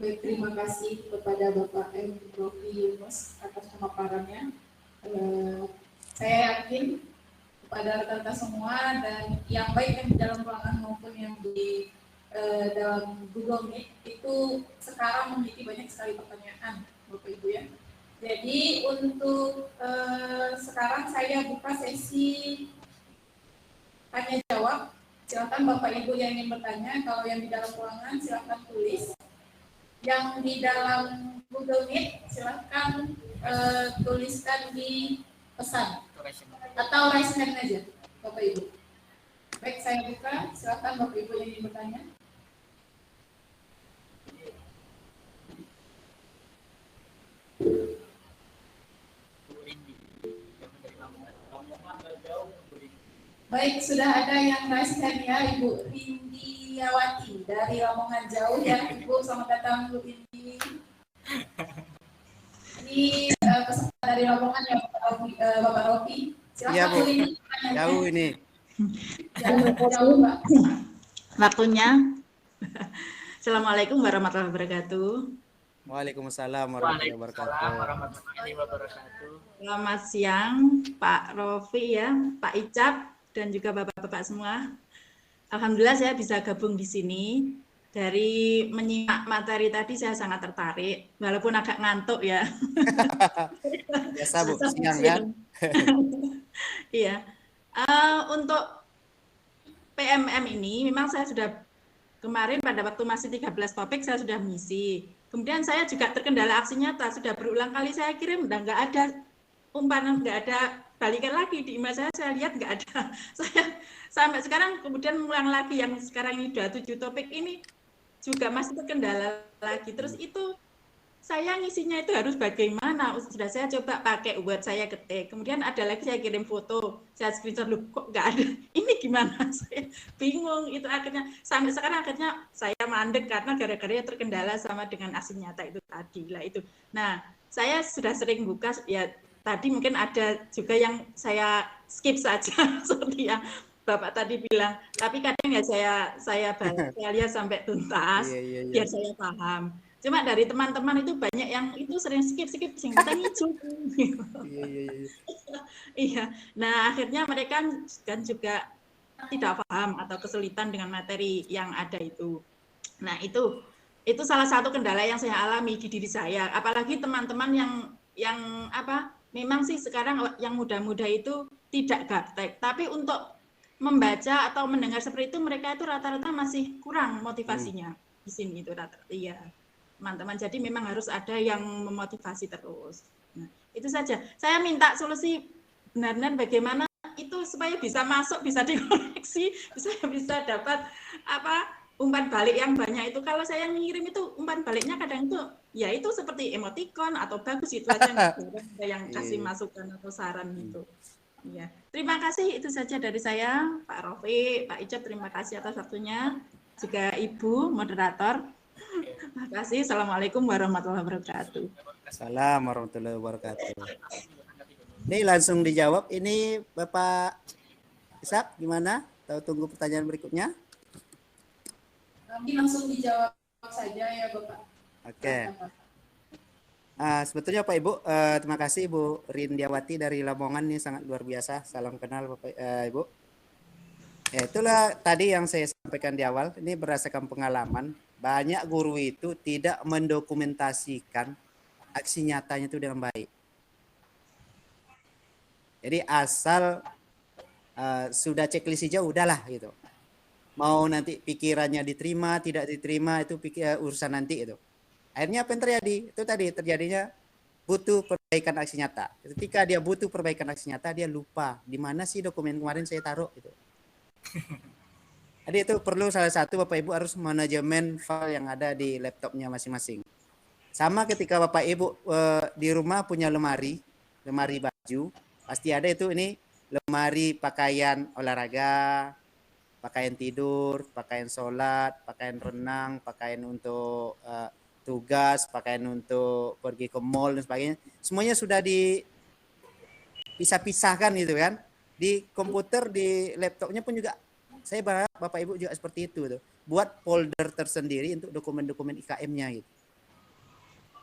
Baik, terima kasih kepada Bapak M. Rofi Yunus atas pemaparannya. Saya yakin kepada rekan-rekan semua dan yang baik yang di dalam ruangan maupun yang di dalam Google Meet itu sekarang memiliki banyak sekali pertanyaan, Bapak Ibu ya. Jadi untuk sekarang saya buka sesi tanya jawab. Silakan Bapak Ibu yang ingin bertanya. Kalau yang di dalam ruangan silakan tulis. Yang di dalam Google Meet silakan tuliskan di pesan atau raise hand aja Bapak Ibu. Baik, saya buka. Silakan Bapak Ibu yang ingin bertanya. Baik, sudah ada yang raise hand ya, Ibu Rindiawati dari Lamongan jauh ya, Ibu. Selamat datang Bu Rindi. Ini peserta dari Lamongan ya, Bapak Rofi. Silakan Ya, Bu. Bu Rindi. Jauh ini. Jauh, Pak. Waktunya. Assalamualaikum warahmatullahi wabarakatuh. Waalaikumsalam warahmatullahi wabarakatuh. Warahmatullahi wabarakatuh. Selamat siang Pak Rofi ya, Pak Icap, dan juga Bapak-Bapak semua. Alhamdulillah saya bisa gabung di sini. Dari menyimak materi tadi saya sangat tertarik, walaupun agak ngantuk ya. Biasa Bu, siang kan? Iya. Untuk PMM ini memang saya sudah kemarin pada waktu masih 13 topik saya sudah mengisi. Kemudian saya juga terkendala aksi nyata, sudah berulang kali saya kirim, dan nggak ada umpan, nggak ada balikan lagi di email saya lihat nggak ada. Saya sampai sekarang kemudian ngulang lagi yang sekarang ini sudah 7 topik ini juga masih terkendala lagi. Terus itu saya ngisinya itu harus bagaimana? Sudah saya coba pakai Word, saya ketik. Kemudian ada lagi saya kirim foto, saya screenshot, loh kok nggak ada. Ini gimana? Saya bingung. Itu akhirnya sampai sekarang akhirnya saya mandek karena gara-gara terkendala sama dengan aksi nyata itu tadi lah itu. Nah, saya sudah sering buka ya. Tadi mungkin ada juga yang saya skip saja seperti yang Bapak tadi bilang, tapi kadang ya saya lihat sampai tuntas biar saya paham. Cuma dari teman-teman itu banyak yang itu sering skip sing kita hijau. Iya. Nah, akhirnya mereka kan juga tidak paham atau kesulitan dengan materi yang ada itu. Nah, itu salah satu kendala yang saya alami di diri saya. Apalagi teman-teman yang memang sih sekarang yang muda-muda itu tidak gaptek, tapi untuk membaca atau mendengar seperti itu mereka itu rata-rata masih kurang motivasinya di sini itu rata-rata. Iya, teman-teman. Jadi memang harus ada yang memotivasi terus. Nah, itu saja. Saya minta solusi benar-benar bagaimana itu supaya bisa masuk, bisa dikoneksi, bisa dapat umpan balik yang banyak itu. Kalau saya ngirim itu umpan baliknya kadang itu ya itu seperti emoticon atau bagus itu aja yang kasih masukan atau saran gitu. Ya, terima kasih, itu saja dari saya, Pak Rofi, Pak Icet, terima kasih atas waktunya. Juga Ibu moderator. Terima kasih. Assalamualaikum warahmatullahi wabarakatuh. Assalamualaikum warahmatullahi wabarakatuh. Ini langsung dijawab. Ini Bapak Ishak gimana? Tahu tunggu pertanyaan berikutnya? Kami langsung dijawab saja ya Bapak. Oke. Sebetulnya Pak Ibu, terima kasih Ibu Rindiawati dari Lamongan, ini sangat luar biasa. Salam kenal Bapak Ibu. Ya, itulah tadi yang saya sampaikan di awal. Ini berdasarkan pengalaman. Banyak guru itu tidak mendokumentasikan aksi nyatanya itu dengan baik. Jadi asal sudah checklist saja udahlah gitu. Mau nanti pikirannya diterima, tidak diterima itu urusan nanti itu. Akhirnya apa yang terjadi? Itu tadi terjadinya butuh perbaikan aksi nyata. Ketika dia butuh perbaikan aksi nyata, dia lupa di mana sih dokumen kemarin saya taruh itu. Jadi itu perlu salah satu Bapak Ibu harus manajemen file yang ada di laptopnya masing-masing. Sama ketika Bapak Ibu di rumah punya lemari baju, pasti ada itu ini lemari pakaian olahraga, pakaian tidur, pakaian sholat, pakaian renang, pakaian untuk tugas, pakaian untuk pergi ke mall dan sebagainya. Semuanya sudah dipisah-pisahkan gitu kan. Di komputer, di laptopnya pun juga saya berharap Bapak Ibu juga seperti itu tuh. Buat folder tersendiri untuk dokumen-dokumen IKM-nya gitu.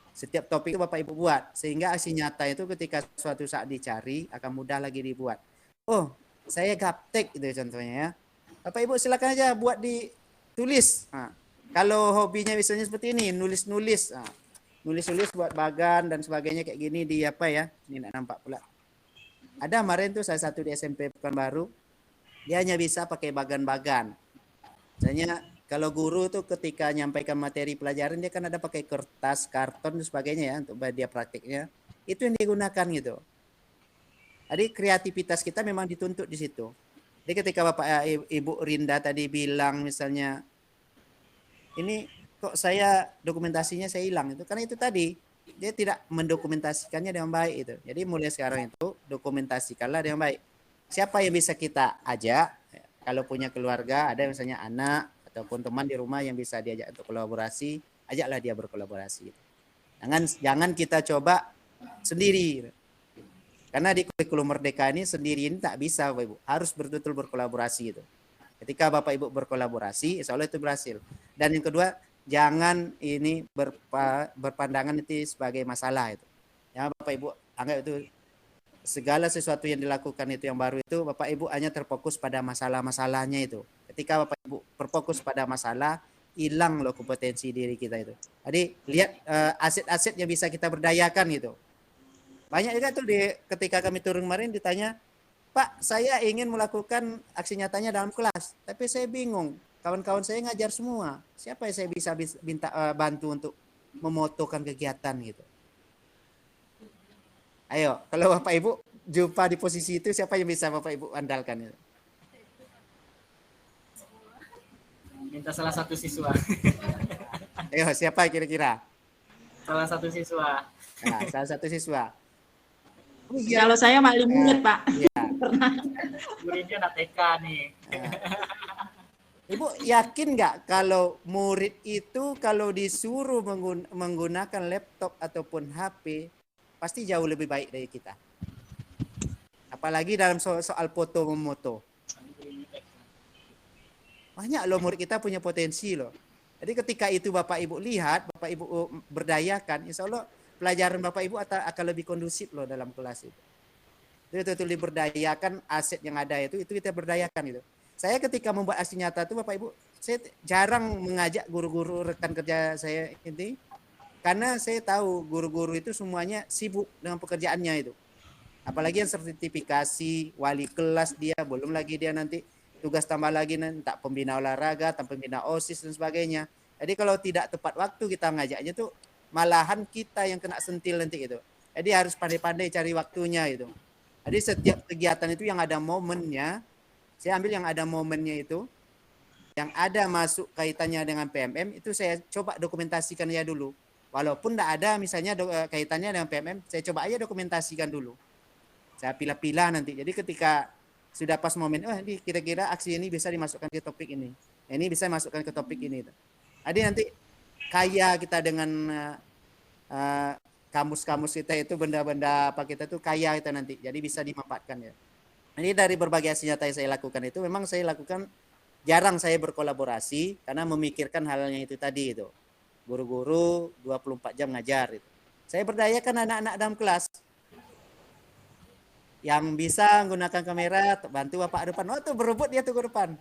Setiap topik itu Bapak Ibu buat sehingga aksi nyata itu ketika suatu saat dicari akan mudah lagi dibuat. Oh, saya gaptek gitu contohnya ya. Bapak Ibu silakan aja buat ditulis. Nah, kalau hobinya misalnya seperti ini, nulis-nulis. Nah, nulis-nulis buat bagan dan sebagainya kayak gini di apa ya? Ini enggak nampak pula. Ada kemarin tuh salah satu di SMP Pekanbaru, dia hanya bisa pakai bagan-bagan. Misalnya kalau guru tuh ketika nyampaikan materi pelajaran dia kan ada pakai kertas, karton dan sebagainya ya untuk dia praktiknya. Itu yang digunakan gitu. Jadi kreativitas kita memang dituntut di situ. Jadi ketika Bapak Ibu Rinda tadi bilang misalnya ini kok saya dokumentasinya saya hilang itu karena itu tadi dia tidak mendokumentasikannya dengan baik itu. Jadi mulai sekarang itu dokumentasikanlah dengan baik. Siapa yang bisa kita ajak? Kalau punya keluarga, ada misalnya anak ataupun teman di rumah yang bisa diajak untuk kolaborasi, ajaklah dia berkolaborasi. Jangan kita coba sendiri. Karena di kurikulum Merdeka ini sendiri ini tak bisa Bapak Ibu. Harus betul-betul berkolaborasi itu. Ketika Bapak Ibu berkolaborasi, insya Allah itu berhasil. Dan yang kedua, jangan ini berpandangan itu sebagai masalah itu. Ya Bapak Ibu anggap itu segala sesuatu yang dilakukan itu yang baru itu Bapak Ibu hanya terfokus pada masalah-masalahnya itu. Ketika Bapak Ibu berfokus pada masalah, hilang loh kompetensi diri kita itu. Jadi lihat aset-aset yang bisa kita berdayakan gitu. Banyak juga tuh ketika kami turun kemarin ditanya, Pak, saya ingin melakukan aksi nyatanya dalam kelas, tapi saya bingung. Kawan-kawan saya ngajar semua. Siapa yang saya bisa minta bantu untuk memotokan kegiatan gitu? Ayo, kalau Bapak Ibu jumpa di posisi itu, siapa yang bisa Bapak Ibu andalkan itu? Minta salah satu siswa. Ayo, siapa kira-kira? Salah satu siswa. Nah, salah satu siswa. Kalau saya maling murid, Pak. Iya. Muridnya anak TK nih. Ibu yakin nggak kalau murid itu kalau disuruh menggunakan laptop ataupun HP pasti jauh lebih baik dari kita. Apalagi dalam soal foto memoto. Banyak loh murid kita punya potensi loh. Jadi ketika itu Bapak Ibu lihat, Bapak Ibu berdayakan, insya Allah pelajaran Bapak Ibu akan lebih kondusif loh dalam kelas itu. Itu betul-betul diberdayakan aset yang ada itu kita berdayakan itu. Saya ketika membuat aksi nyata itu Bapak Ibu, saya jarang mengajak guru-guru rekan kerja saya ini karena saya tahu guru-guru itu semuanya sibuk dengan pekerjaannya itu. Apalagi yang sertifikasi, wali kelas dia, belum lagi dia nanti tugas tambah lagi nanti tak pembina olahraga, tak pembina OSIS dan sebagainya. Jadi kalau tidak tepat waktu kita mengajaknya tuh malahan kita yang kena sentil nanti itu. Jadi harus pandai-pandai cari waktunya itu. Jadi setiap kegiatan itu yang ada momennya, saya ambil yang ada momennya itu, yang ada masuk kaitannya dengan PMM, itu saya coba dokumentasikan ya dulu. Walaupun tidak ada misalnya kaitannya dengan PMM, saya coba aja dokumentasikan dulu. Saya pilih-pilih nanti. Jadi ketika sudah pas momen, ini kira-kira aksi ini bisa dimasukkan ke topik ini. Ini bisa dimasukkan ke topik ini. Jadi nanti kaya kita dengan kamus-kamus kita itu, benda-benda apa kita itu kaya kita nanti. Jadi bisa dimanfaatkan ya. Ini dari berbagai aksi nyata yang saya lakukan itu, memang saya lakukan, jarang saya berkolaborasi karena memikirkan halnya itu tadi itu. Guru-guru 24 jam ngajar itu. Saya berdayakan anak-anak dalam kelas. Yang bisa menggunakan kamera, bantu bapak depan. Oh tuh berebut dia tuh ke depan.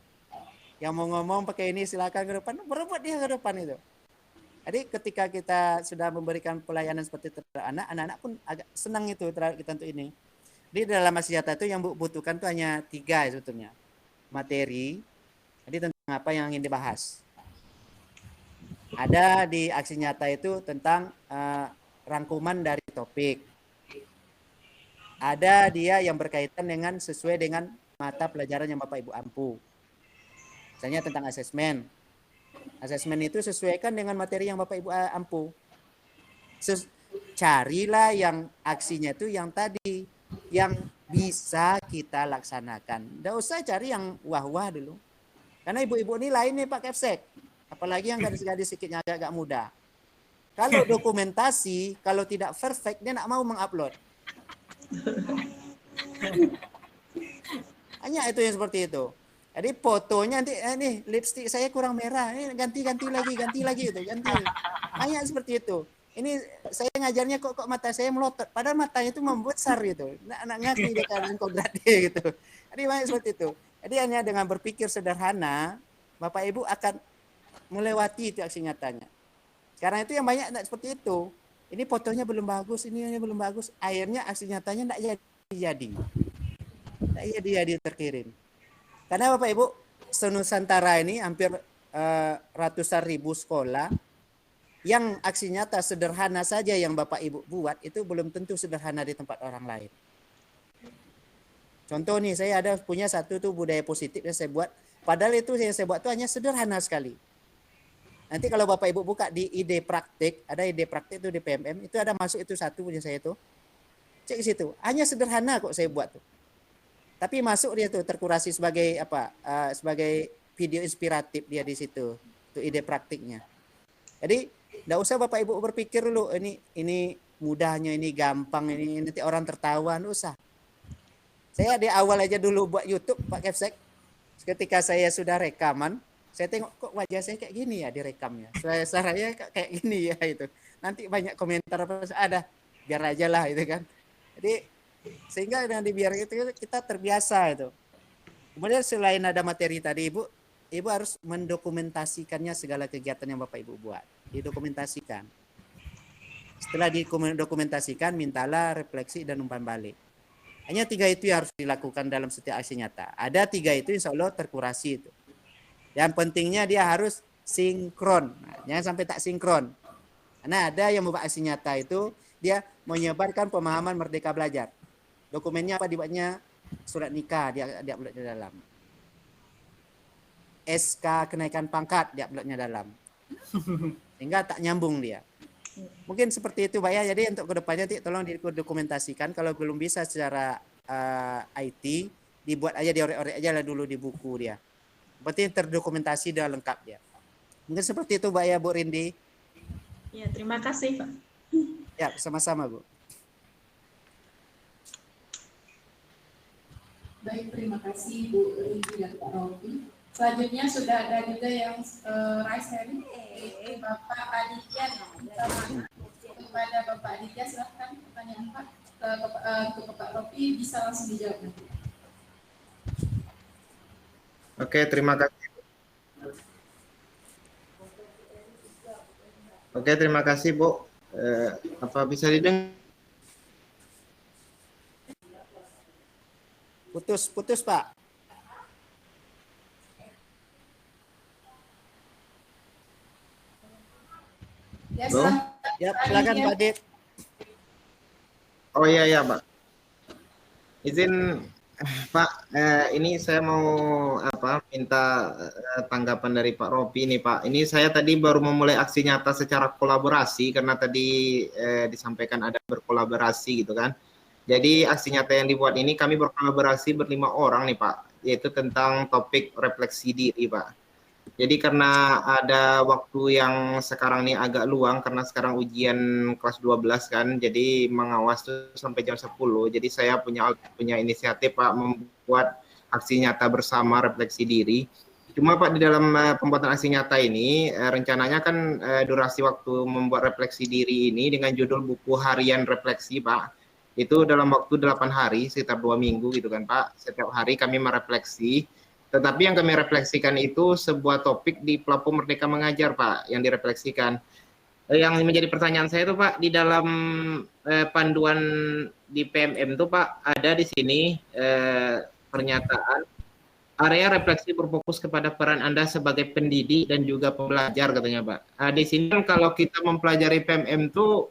Yang mau ngomong pakai ini silakan ke depan, berebut dia ke depan itu. Jadi ketika kita sudah memberikan pelayanan seperti itu terhadap anak-anak pun agak senang itu terhadap kita untuk ini. Jadi dalam aksi nyata itu yang butuhkan itu hanya 3 sebetulnya. Materi, jadi tentang apa yang ingin dibahas. Ada di aksi nyata itu tentang rangkuman dari topik. Ada dia yang berkaitan dengan sesuai dengan mata pelajaran yang Bapak Ibu ampu. Misalnya tentang asesmen. Asesmen itu sesuaikan dengan materi yang Bapak Ibu ampu. Carilah yang aksinya itu yang tadi, yang bisa kita laksanakan. Nggak usah cari yang wah-wah dulu. Karena ibu-ibu ini lain nih Pak Kepsek. Apalagi yang gadis-gadis sedikitnya agak muda. Kalau dokumentasi, kalau tidak perfect, dia nggak mau mengupload. Hanya itu yang seperti itu. Jadi fotonya nanti nih lipstik saya kurang merah, ini ganti lagi itu, ganti. Hanya seperti itu. Ini saya ngajarnya kok mata saya melotot, padahal matanya itu membesar gitu. Nggak ngerti dia kan kodrat dia gitu. Jadi banyak seperti itu. Jadi hanya dengan berpikir sederhana, Bapak Ibu akan melewati itu aksi nyatanya. Sekarang itu yang banyak enggak seperti itu. Ini fotonya belum bagus, ini belum bagus. Akhirnya aksi nyatanya enggak jadi. Enggak jadi terkirim. Karena Bapak Ibu, se-Nusantara ini hampir ratusan ribu sekolah yang aksi nyata sederhana saja yang Bapak Ibu buat itu belum tentu sederhana di tempat orang lain. Contoh nih, saya ada punya satu tuh budaya positif yang saya buat. Padahal itu yang saya buat itu hanya sederhana sekali. Nanti kalau Bapak Ibu buka di ide praktik, ada ide praktik itu di PMM, itu ada masuk itu satu punya saya tuh. Cek situ, hanya sederhana kok saya buat tuh. Tapi masuk dia tuh terkurasi sebagai apa? Sebagai video inspiratif dia di situ. Itu ide praktiknya. Jadi enggak usah Bapak Ibu berpikir dulu ini mudahnya, ini gampang, ini nanti orang tertawa, enggak usah. Saya di awal aja dulu buat YouTube Pak Kepsek. Ketika saya sudah rekaman, saya tengok kok wajah saya kayak gini ya direkamnya. Suaranya kayak gini ya itu. Nanti banyak komentar apa ada, biar aja lah itu kan. Jadi sehingga dengan dibiarkan itu kita terbiasa itu. Kemudian selain ada materi tadi Ibu harus mendokumentasikannya segala kegiatan yang Bapak Ibu buat. Didokumentasikan. Setelah didokumentasikan, mintalah refleksi dan umpan balik. Hanya 3 itu yang harus dilakukan dalam setiap aksi nyata. Ada 3 itu insya Allah terkurasi itu. Yang pentingnya dia harus sinkron. Nah, jangan sampai tak sinkron. Karena ada yang membuat aksi nyata itu dia menyebarkan pemahaman merdeka belajar. Dokumennya apa dibuatnya? Surat nikah dia upload di dalam. SK kenaikan pangkat dia uploadnya dalam. Sehingga tak nyambung dia. Mungkin seperti itu Pak ya. Jadi untuk kedepannya tolong didokumentasikan. Kalau belum bisa secara IT, dibuat aja, diorek-orek aja lah dulu di buku dia. Berarti terdokumentasi dan lengkap dia. Mungkin seperti itu Mbak ya Bu Rindi. Ya, terima kasih Pak. Ya, sama-sama Bu. Baik, terima kasih Bu Rindi dan Pak Robi. Selanjutnya sudah ada juga yang raise hand, yaitu Bapak Aditya. Kepada Bapak Aditya, silahkan pertanyaan Pak. Untuk Bapak Robi bisa langsung dijawab nanti. Oke, terima kasih. Oke, terima kasih Bu. Apa bisa didengar? Putus Pak. Ya, Bu? Ya, silakan Pak Adit. Oh iya Pak. Izin Pak, ini saya mau minta tanggapan dari Pak Robi nih Pak. Ini saya tadi baru memulai aksi nyata secara kolaborasi karena tadi disampaikan ada berkolaborasi gitu kan. Jadi aksi nyata yang dibuat ini kami berkolaborasi ber5 orang nih Pak, yaitu tentang topik refleksi diri Pak. Jadi karena ada waktu yang sekarang ini agak luang karena sekarang ujian kelas 12 kan, jadi mengawas tuh sampai jam 10. Jadi saya punya inisiatif Pak membuat aksi nyata bersama refleksi diri. Cuma Pak di dalam pembuatan aksi nyata ini rencananya kan durasi waktu membuat refleksi diri ini dengan judul buku harian refleksi Pak. Itu dalam waktu 8 hari, sekitar 2 minggu gitu kan Pak. Setiap hari kami merefleksi. Tetapi yang kami refleksikan itu sebuah topik di platform Merdeka Mengajar, Pak, yang direfleksikan. Yang menjadi pertanyaan saya itu, Pak, di dalam panduan di PMM itu, Pak, ada di sini pernyataan area refleksi berfokus kepada peran Anda sebagai pendidik dan juga pembelajar, katanya, Pak. Di sini kan kalau kita mempelajari PMM itu,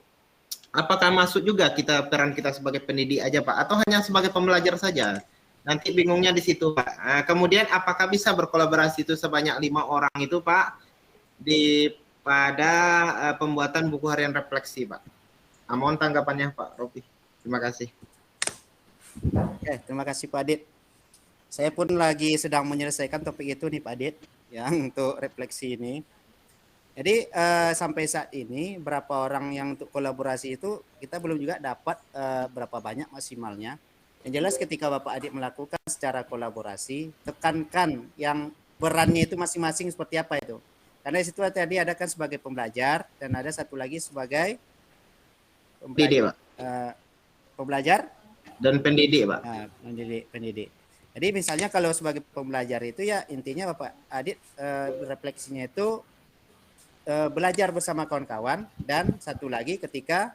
apakah masuk juga peran kita sebagai pendidik aja, Pak, atau hanya sebagai pembelajar saja? Nanti bingungnya di situ, Pak. Kemudian apakah bisa berkolaborasi itu sebanyak 5 orang itu, Pak, pada pembuatan buku harian refleksi, Pak? Mohon tanggapannya, Pak Robi. Terima kasih. Oke, terima kasih Pak Adit. Saya pun lagi sedang menyelesaikan topik itu nih Pak Adit, yang untuk refleksi ini. Jadi sampai saat ini berapa orang yang untuk kolaborasi itu kita belum juga dapat berapa banyak maksimalnya. Yang jelas ketika Bapak Adit melakukan secara kolaborasi, tekankan yang perannya itu masing-masing seperti apa itu. Karena di situ tadi ada kan sebagai pembelajar dan ada satu lagi sebagai pendidik, Pak. Pembelajar dan pendidik, Pak. Pendidik. Jadi misalnya kalau sebagai pembelajar itu ya intinya Bapak Adit refleksinya itu belajar bersama kawan-kawan dan satu lagi ketika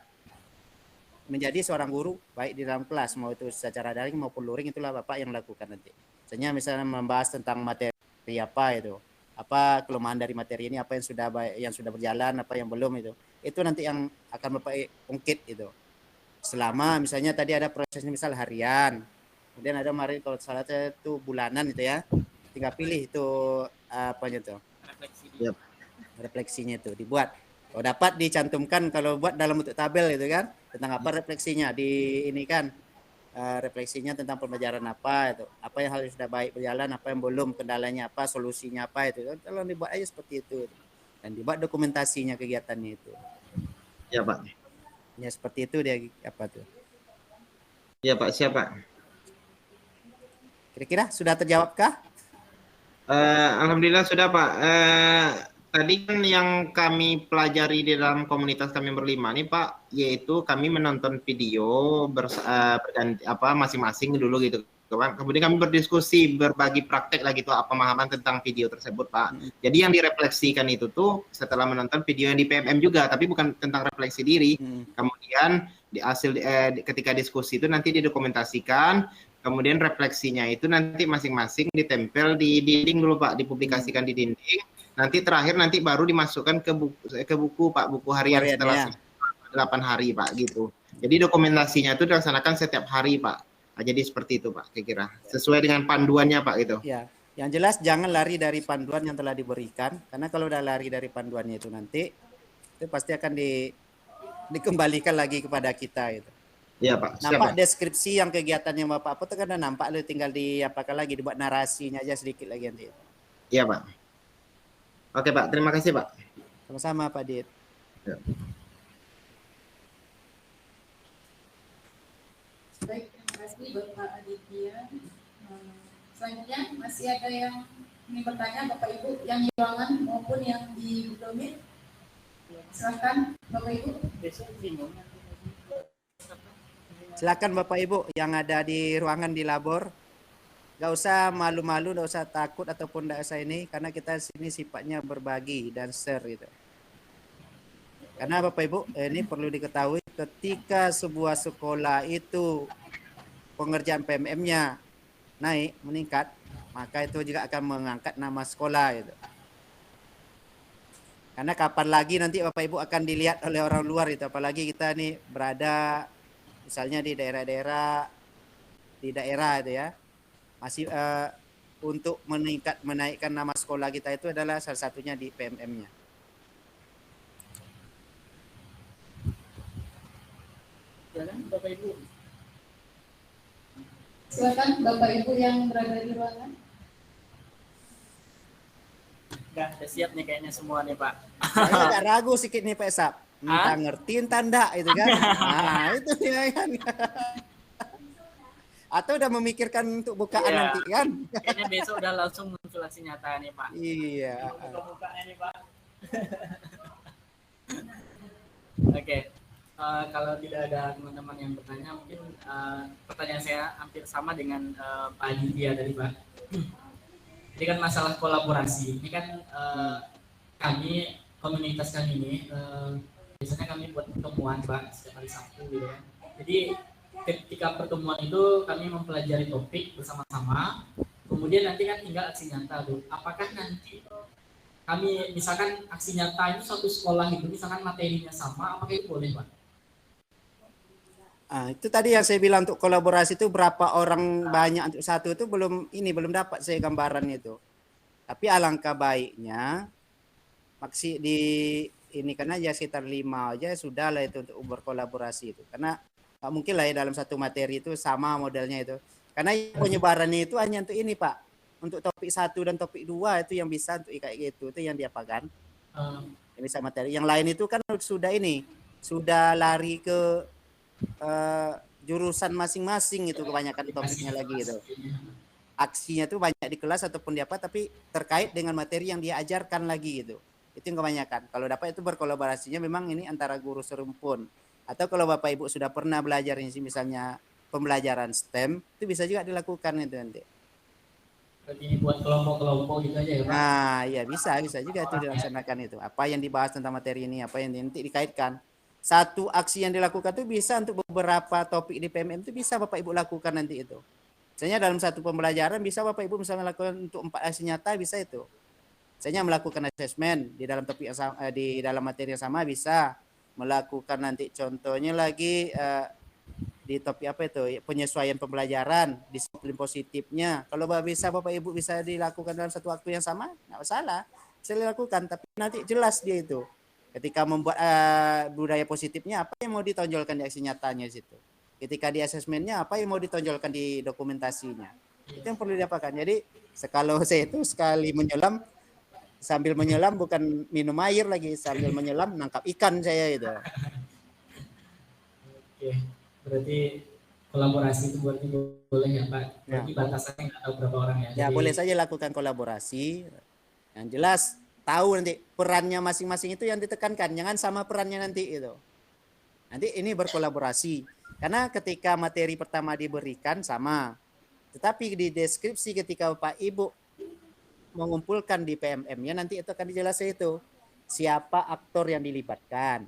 menjadi seorang guru baik di dalam kelas mau itu secara daring maupun luring itulah Bapak yang lakukan nanti. Misalnya membahas tentang materi apa itu, apa kelemahan dari materi ini, apa yang sudah berjalan, apa yang belum itu. Itu nanti yang akan Bapak ungkit itu. Selama misalnya tadi ada prosesnya misal harian, kemudian ada kalau salah itu bulanan itu ya. Tinggal pilih itu apanya tuh. Refleksinya itu dibuat. Kalau dapat dicantumkan kalau buat dalam bentuk tabel itu kan tentang apa refleksinya di ini kan refleksinya tentang pembelajaran apa itu, apa yang harus sudah baik berjalan, apa yang belum, kendalanya apa, solusinya apa itu. Kalau dibuat aja seperti itu dan dibuat dokumentasinya kegiatannya itu. Ya Pak. Ya seperti itu dia apa tuh. Ya Pak, siapa? Kira-kira sudah terjawabkah? Alhamdulillah sudah Pak. Tadi kan yang kami pelajari di dalam komunitas kami berlima nih Pak, yaitu kami menonton video masing-masing dulu gitu kan. Kemudian kami berdiskusi, berbagi praktek lagi tuh pemahaman tentang video tersebut Pak. Jadi yang direfleksikan itu tuh setelah menonton video yang di PMM juga, tapi bukan tentang refleksi diri. Kemudian ketika diskusi itu nanti didokumentasikan, kemudian refleksinya itu nanti masing-masing ditempel di dinding dulu Pak, dipublikasikan di dinding. Nanti terakhir baru dimasukkan ke buku Pak, buku harian setelah 8 hari Pak gitu. Jadi dokumentasinya itu dilaksanakan setiap hari Pak. Nah, jadi seperti itu Pak, kira-kira sesuai dengan panduannya Pak gitu. Ya, yang jelas jangan lari dari panduan yang telah diberikan, karena kalau udah lari dari panduannya itu nanti itu pasti akan dikembalikan lagi kepada kita itu. Iya Pak. Nampak deskripsi yang kegiatannya Bapak apa tuh kan udah nampak, tinggal diapakan lagi, dibuat narasinya aja sedikit lagi nanti. Iya Pak. Oke Pak, terima kasih Pak. Sama-sama Pak Dit. Ya. Baik, terima kasih Bapak Aditya. Selanjutnya masih ada yang ingin bertanya Bapak Ibu yang di ruangan maupun yang di Google Meet. Silakan Bapak Ibu. Silakan Bapak Ibu yang ada di ruangan di labor. Gak usah malu-malu, gak usah takut ataupun gak usah ini, karena kita sini sifatnya berbagi dan share gitu. Karena Bapak Ibu ini perlu diketahui ketika sebuah sekolah itu pengerjaan PMM-nya naik, meningkat, maka itu juga akan mengangkat nama sekolah gitu. Karena kapan lagi nanti Bapak Ibu akan dilihat oleh orang luar itu, apalagi kita nih berada misalnya di daerah-daerah di daerah itu ya. Masih untuk menaikkan nama sekolah kita itu adalah salah satunya di PMM-nya. Silakan Bapak Ibu. Silakan Bapak Ibu yang berada di ruangan. Udah siap nih kayaknya semua nih Pak. Saya agak ragu sedikit nih Pak Esap. Entah ngerti, entah enggak itu kan. Nah, itu ya kan. Atau udah memikirkan untuk bukaan nanti kan. Kayaknya besok udah langsung muncul aksi nyata nih Pak. Iya. Buka-bukanya nih Pak. Oke. Kalau tidak ada teman-teman yang bertanya, mungkin pertanyaan saya hampir sama dengan Pak Aditya tadi Pak. Ini kan masalah kolaborasi. Ini kan kami, komunitas kami ini, biasanya kami buat pertemuan Pak, setiap hari Sabtu gitu ya. Jadi ketika pertemuan itu kami mempelajari topik bersama-sama, kemudian nanti kan tinggal aksi nyata tuh. Apakah nanti kami, misalkan aksi nyata itu suatu sekolah itu, misalkan materinya sama, apakah itu boleh Pak? Itu tadi yang saya bilang untuk kolaborasi itu berapa orang banyak untuk satu itu belum dapat saya gambaran itu. Tapi alangkah baiknya maksud di ini kan aja sekitar 5 aja sudah lah itu untuk berkolaborasi itu. Karena nggak mungkin lah ya dalam satu materi itu sama modelnya itu. Karena penyebarannya itu hanya untuk ini Pak. Untuk topik 1 dan topik 2 itu yang bisa untuk kayak gitu. Itu yang diapakan. Yang bisa materi. Yang lain itu kan sudah lari ke jurusan masing-masing itu kebanyakan topiknya lagi gitu. Aksinya tuh banyak di kelas ataupun di apa tapi terkait dengan materi yang dia ajarkan lagi gitu. Itu yang kebanyakan. Kalau dapat itu berkolaborasinya memang ini antara guru serumpun. Atau kalau Bapak Ibu sudah pernah belajar ini misalnya pembelajaran STEM itu bisa juga dilakukan itu nanti. Berarti ini buat kelompok-kelompok gitu aja ya Pak? Nah, ya bisa juga itu dilaksanakan itu. Apa yang dibahas tentang materi ini, apa yang nanti dikaitkan. Satu aksi yang dilakukan itu bisa untuk beberapa topik di PMM itu bisa Bapak Ibu lakukan nanti itu. Misalnya dalam satu pembelajaran bisa Bapak Ibu misalnya melakukan untuk 4 aksi nyata bisa itu. Misalnya melakukan asesmen di dalam topik yang sama, di dalam materi yang sama bisa melakukan nanti contohnya lagi di topik apa itu penyesuaian pembelajaran, disiplin positifnya. Kalau bisa Bapak Ibu bisa dilakukan dalam satu waktu yang sama, nggak masalah. Bisa dilakukan tapi nanti jelas dia itu. Ketika membuat budaya positifnya, apa yang mau ditonjolkan di aksi nyatanya situ. Ketika di asesmennya, apa yang mau ditonjolkan di dokumentasinya. Itu yang perlu diapakan. Jadi, kalau saya itu sekali menyelam, sambil menyelam bukan minum air lagi, sambil menyelam nangkap ikan saya itu. Oke, berarti kolaborasi itu berarti boleh ya Pak? Berarti batasannya nggak tahu berapa orang ya? Ya, jadi boleh saja lakukan kolaborasi. Yang jelas, tahu nanti perannya masing-masing itu yang ditekankan, jangan sama perannya nanti itu. Nanti ini berkolaborasi. Karena ketika materi pertama diberikan sama, tetapi di deskripsi ketika Bapak Ibu mengumpulkan di PMM-nya nanti itu akan dijelaskan itu siapa aktor yang dilibatkan.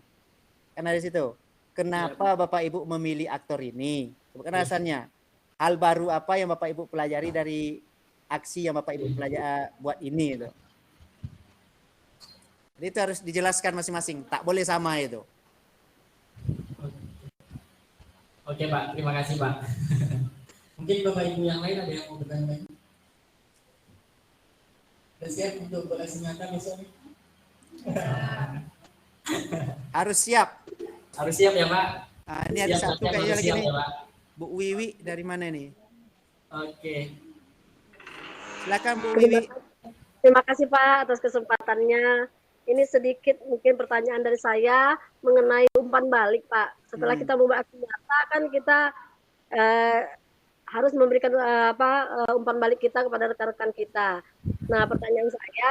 Karena di situ, kenapa Bapak Ibu memilih aktor ini? Bukan alasannya. Hal baru apa yang Bapak Ibu pelajari dari aksi yang Bapak Ibu pelajari buat ini itu. Jadi itu harus dijelaskan masing-masing, tak boleh sama itu. Oke Pak, terima kasih Pak. Mungkin Bapak Ibu yang lain ada yang mau bertanya? Sudah siap untuk beraksi nyata besok? Harus siap. Harus siap ya Pak. Ini ada satu kayaknya lagi nih. Ya, Bu Wiwi dari mana nih? Oke. Silakan Bu Wiwi. Terima kasih Pak atas kesempatannya. Ini sedikit mungkin pertanyaan dari saya mengenai umpan balik Pak. Setelah kita membuat aksi nyata kan kita harus memberikan umpan balik kita kepada rekan-rekan kita. Nah pertanyaan saya,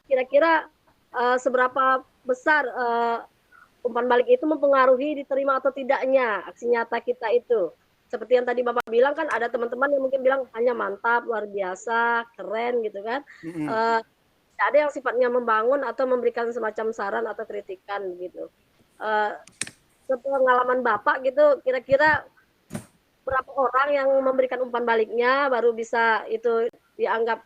kira-kira seberapa besar umpan balik itu mempengaruhi diterima atau tidaknya aksi nyata kita itu? Seperti yang tadi Bapak bilang kan ada teman-teman yang mungkin bilang hanya mantap, luar biasa, keren gitu kan. Ada yang sifatnya membangun atau memberikan semacam saran atau kritikan gitu. Sepengalaman Bapak gitu, kira-kira berapa orang yang memberikan umpan baliknya baru bisa itu dianggap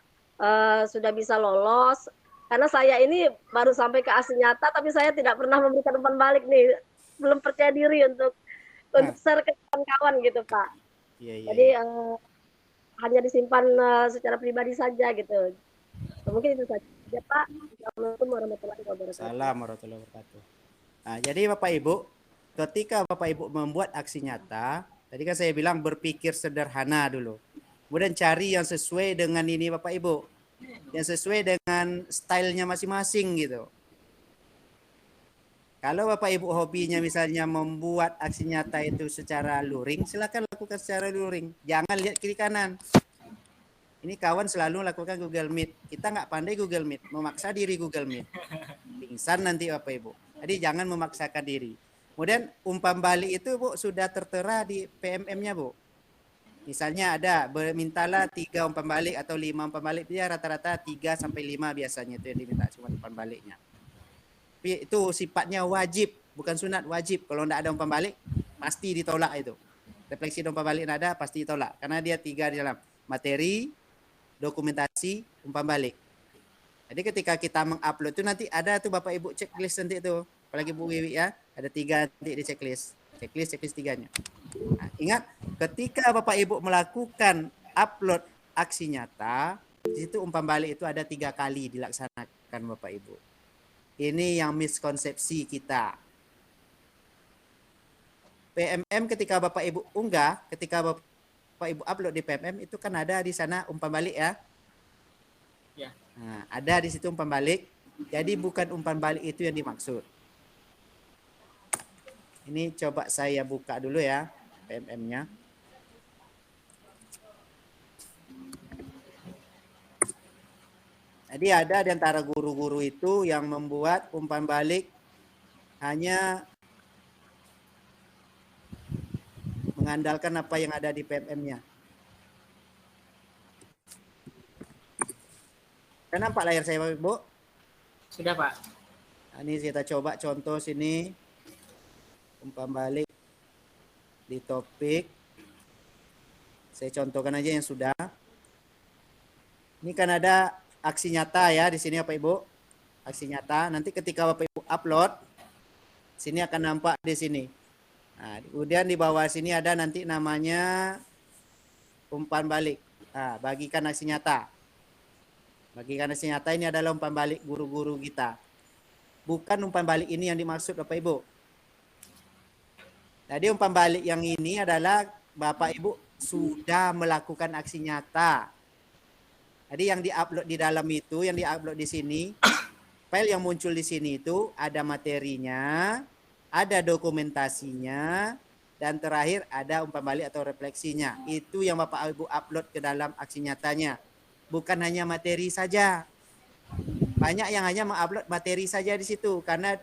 sudah bisa lolos? Karena saya ini baru sampai ke aksi nyata, tapi saya tidak pernah memberikan umpan balik nih, belum percaya diri untuk share ke kawan-kawan gitu Pak. Iya, iya. Jadi hanya disimpan secara pribadi saja gitu. Mungkin itu saja Pak. Assalamualaikum warahmatullahi wabarakatuh. Salam warahmatullahi wabarakatuh. Nah, jadi Bapak Ibu, ketika Bapak Ibu membuat aksi nyata, tadi kan saya bilang berpikir sederhana dulu. Kemudian cari yang sesuai dengan ini Bapak Ibu. Yang sesuai dengan stylenya masing-masing gitu. Kalau Bapak Ibu hobinya misalnya membuat aksi nyata itu secara luring, silakan lakukan secara luring. Jangan lihat kiri kanan. Ini kawan selalu lakukan Google Meet. Kita nggak pandai Google Meet, memaksa diri Google Meet. Pingsan nanti Bapak Ibu. Jadi jangan memaksakan diri. Kemudian umpan balik itu Bu sudah tertera di PMM-nya Bu. Misalnya ada, mintalah 3 umpan balik atau 5 umpan balik. Dia rata-rata 3 sampai 5 biasanya itu yang diminta cuma umpan baliknya. Tapi itu sifatnya wajib, bukan sunat, wajib. Kalau tidak ada umpan balik, pasti ditolak itu. Refleksi umpan balik tidak ada, pasti ditolak. Karena dia 3 di dalam materi, dokumentasi, umpan balik. Jadi ketika kita mengupload itu nanti ada tuh Bapak Ibu checklist nanti itu. Apalagi Bu Wiwi ya, ada 3 nanti di checklist. Checklist 3-nya. Nah, ingat, ketika Bapak Ibu melakukan upload aksi nyata, di situ umpan balik itu ada 3 kali dilaksanakan Bapak Ibu. Ini yang miskonsepsi kita. PMM ketika Bapak Ibu unggah, ketika Bapak Ibu upload di PMM itu kan ada di sana umpan balik ya. Ya. Nah, ada di situ umpan balik. Jadi bukan umpan balik itu yang dimaksud. Ini coba saya buka dulu ya PMM-nya. Jadi ada di antara guru-guru itu yang membuat umpan balik hanya mengandalkan apa yang ada di PMM-nya. Kan nampak layar saya Bapak Ibu? Sudah Pak. Nah, ini kita coba contoh sini. Umpan balik di topik. Saya contohkan aja yang sudah. Ini kan ada aksi nyata ya di sini Bapak Ibu. Aksi nyata. Nanti ketika Bapak Ibu upload, sini akan nampak di sini. Nah, kemudian di bawah sini ada nanti namanya umpan balik. Nah, bagikan aksi nyata. Bagikan aksi nyata ini adalah umpan balik guru-guru kita. Bukan umpan balik ini yang dimaksud Bapak Ibu. Jadi umpan balik yang ini adalah Bapak Ibu sudah melakukan aksi nyata. Jadi yang diupload di dalam itu, yang diupload di sini, file yang muncul di sini itu ada materinya, ada dokumentasinya, dan terakhir ada umpan balik atau refleksinya. Itu yang Bapak Ibu upload ke dalam aksi nyatanya. Bukan hanya materi saja. Banyak yang hanya mengupload materi saja di situ karena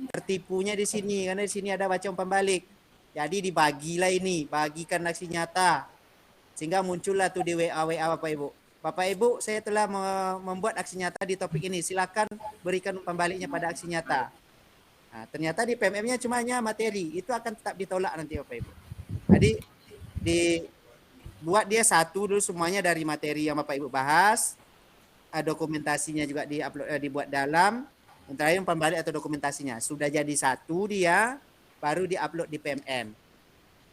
tertipunya di sini, karena di sini ada baca umpan balik. Jadi dibagilah ini, bagikan aksi nyata. Sehingga muncullah tuh di WA Bapak Ibu. Bapak Ibu, saya telah membuat aksi nyata di topik ini. Silakan berikan umpan baliknya pada aksi nyata. Nah, ternyata di PMM-nya cuma hanya materi. Itu akan tetap ditolak nanti Bapak Ibu. Jadi dibuat dia satu dulu semuanya dari materi yang Bapak Ibu bahas. Dokumentasinya juga dibuat dalam. Yang terakhir umpan balik atau dokumentasinya. Sudah jadi satu dia, baru diupload di PMM.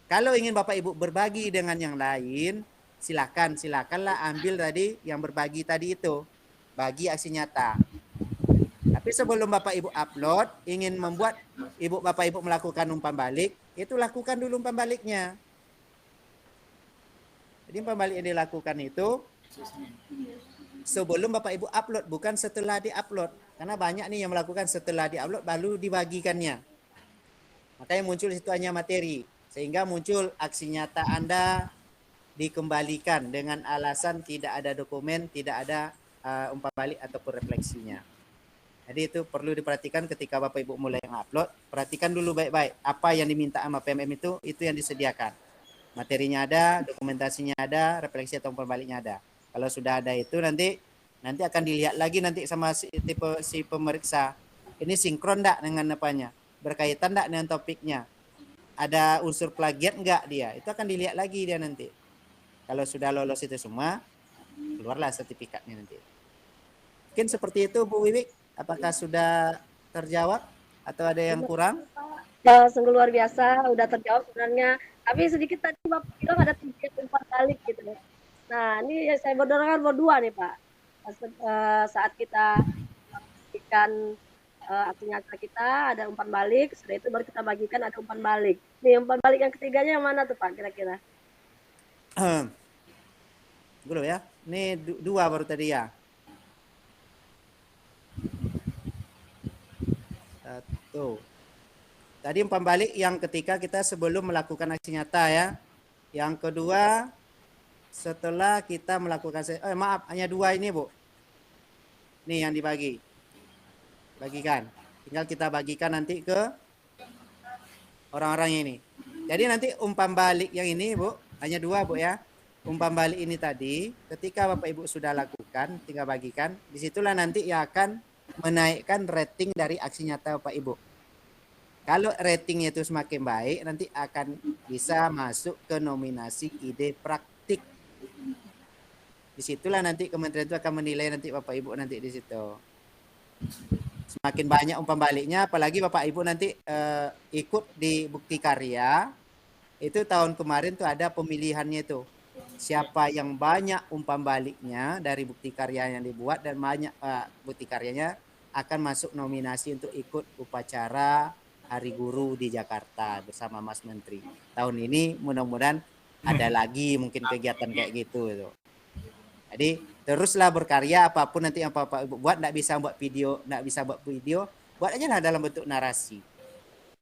Kalau ingin Bapak Ibu berbagi dengan yang lain, silakanlah ambil tadi yang berbagi tadi itu, bagi aksi nyata. Tapi sebelum Bapak Ibu upload, ingin membuat Bapak Ibu melakukan umpan balik, itu lakukan dulu umpan baliknya. Jadi umpan balik yang dilakukan itu sebelum Bapak Ibu upload, bukan setelah diupload. Karena banyak nih yang melakukan setelah diupload baru dibagikannya. Makanya muncul di situ hanya materi, sehingga muncul aksi nyata Anda dikembalikan dengan alasan tidak ada dokumen, tidak ada umpan balik ataupun refleksinya. Jadi itu perlu diperhatikan ketika Bapak Ibu mulai upload, perhatikan dulu baik-baik apa yang diminta sama PMM itu yang disediakan. Materinya ada, dokumentasinya ada, refleksi atau umpan baliknya ada. Kalau sudah ada itu nanti akan dilihat lagi nanti sama si pemeriksa. Ini sinkron enggak dengan apanya? Berkaitan enggak dengan topiknya? Ada unsur plagiat enggak dia? Itu akan dilihat lagi dia nanti. Kalau sudah lolos itu semua, keluarlah sertifikatnya nanti. Mungkin seperti itu Bu Wiwi. Apakah sudah terjawab atau ada yang kurang? Sungguh luar biasa, udah terjawab sebenarnya. Tapi sedikit tadi Bapak bilang ada 3 umpan balik gitu. Nah, ini yang saya berdorongan berdua nih Pak. Saat kita bagikan aksi nyata kita, ada umpan balik, setelah itu baru kita bagikan ada umpan balik. Nih umpan balik yang ketiganya yang mana tuh Pak kira-kira? Dulu ya. Ini 2 baru tadi ya. 1. Tadi umpan balik yang ketika kita sebelum melakukan aksi nyata ya. Yang kedua setelah kita melakukan maaf, hanya 2 ini, Bu. Nih yang dibagi. Bagikan. Tinggal kita bagikan nanti ke orang-orang ini. Jadi nanti umpan balik yang ini, Bu, hanya 2, Bu ya. Umpan balik ini tadi, ketika Bapak Ibu sudah lakukan, tinggal bagikan. Disitulah nanti yang akan menaikkan rating dari aksi nyata Bapak Ibu. Kalau ratingnya itu semakin baik, nanti akan bisa masuk ke nominasi ide praktik. Disitulah nanti kementerian itu akan menilai nanti Bapak Ibu nanti di situ. Semakin banyak umpan baliknya, apalagi Bapak Ibu nanti ikut di bukti karya. Itu tahun kemarin tuh ada pemilihannya itu. Siapa yang banyak umpan baliknya dari bukti karya yang dibuat dan banyak bukti karyanya akan masuk nominasi untuk ikut upacara Hari Guru di Jakarta bersama Mas Menteri. Tahun ini mudah-mudahan ada lagi mungkin kegiatan kayak gitu itu. Jadi teruslah berkarya, apapun nanti yang Bapak Ibu buat, enggak bisa buat video, buat aja lah dalam bentuk narasi.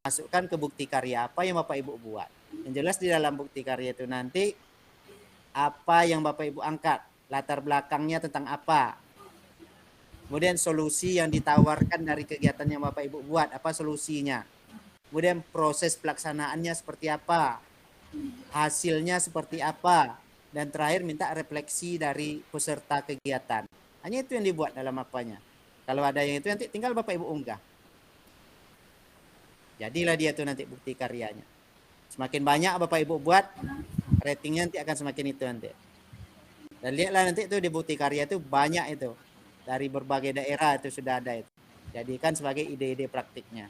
Masukkan ke bukti karya apa yang Bapak Ibu buat. Yang jelas di dalam bukti karya itu nanti apa yang Bapak Ibu angkat, latar belakangnya tentang apa. Kemudian solusi yang ditawarkan dari kegiatan yang Bapak Ibu buat, apa solusinya. Kemudian proses pelaksanaannya seperti apa. Hasilnya seperti apa. Dan terakhir minta refleksi dari peserta kegiatan. Hanya itu yang dibuat dalam apanya. Kalau ada yang itu nanti tinggal Bapak Ibu unggah. Jadilah dia tuh nanti bukti karyanya. Semakin banyak Bapak Ibu buat, ratingnya nanti akan semakin itu nanti. Dan lihatlah nanti itu di bukti karya itu banyak itu. Dari berbagai daerah itu sudah ada itu. Jadikan sebagai ide-ide praktiknya.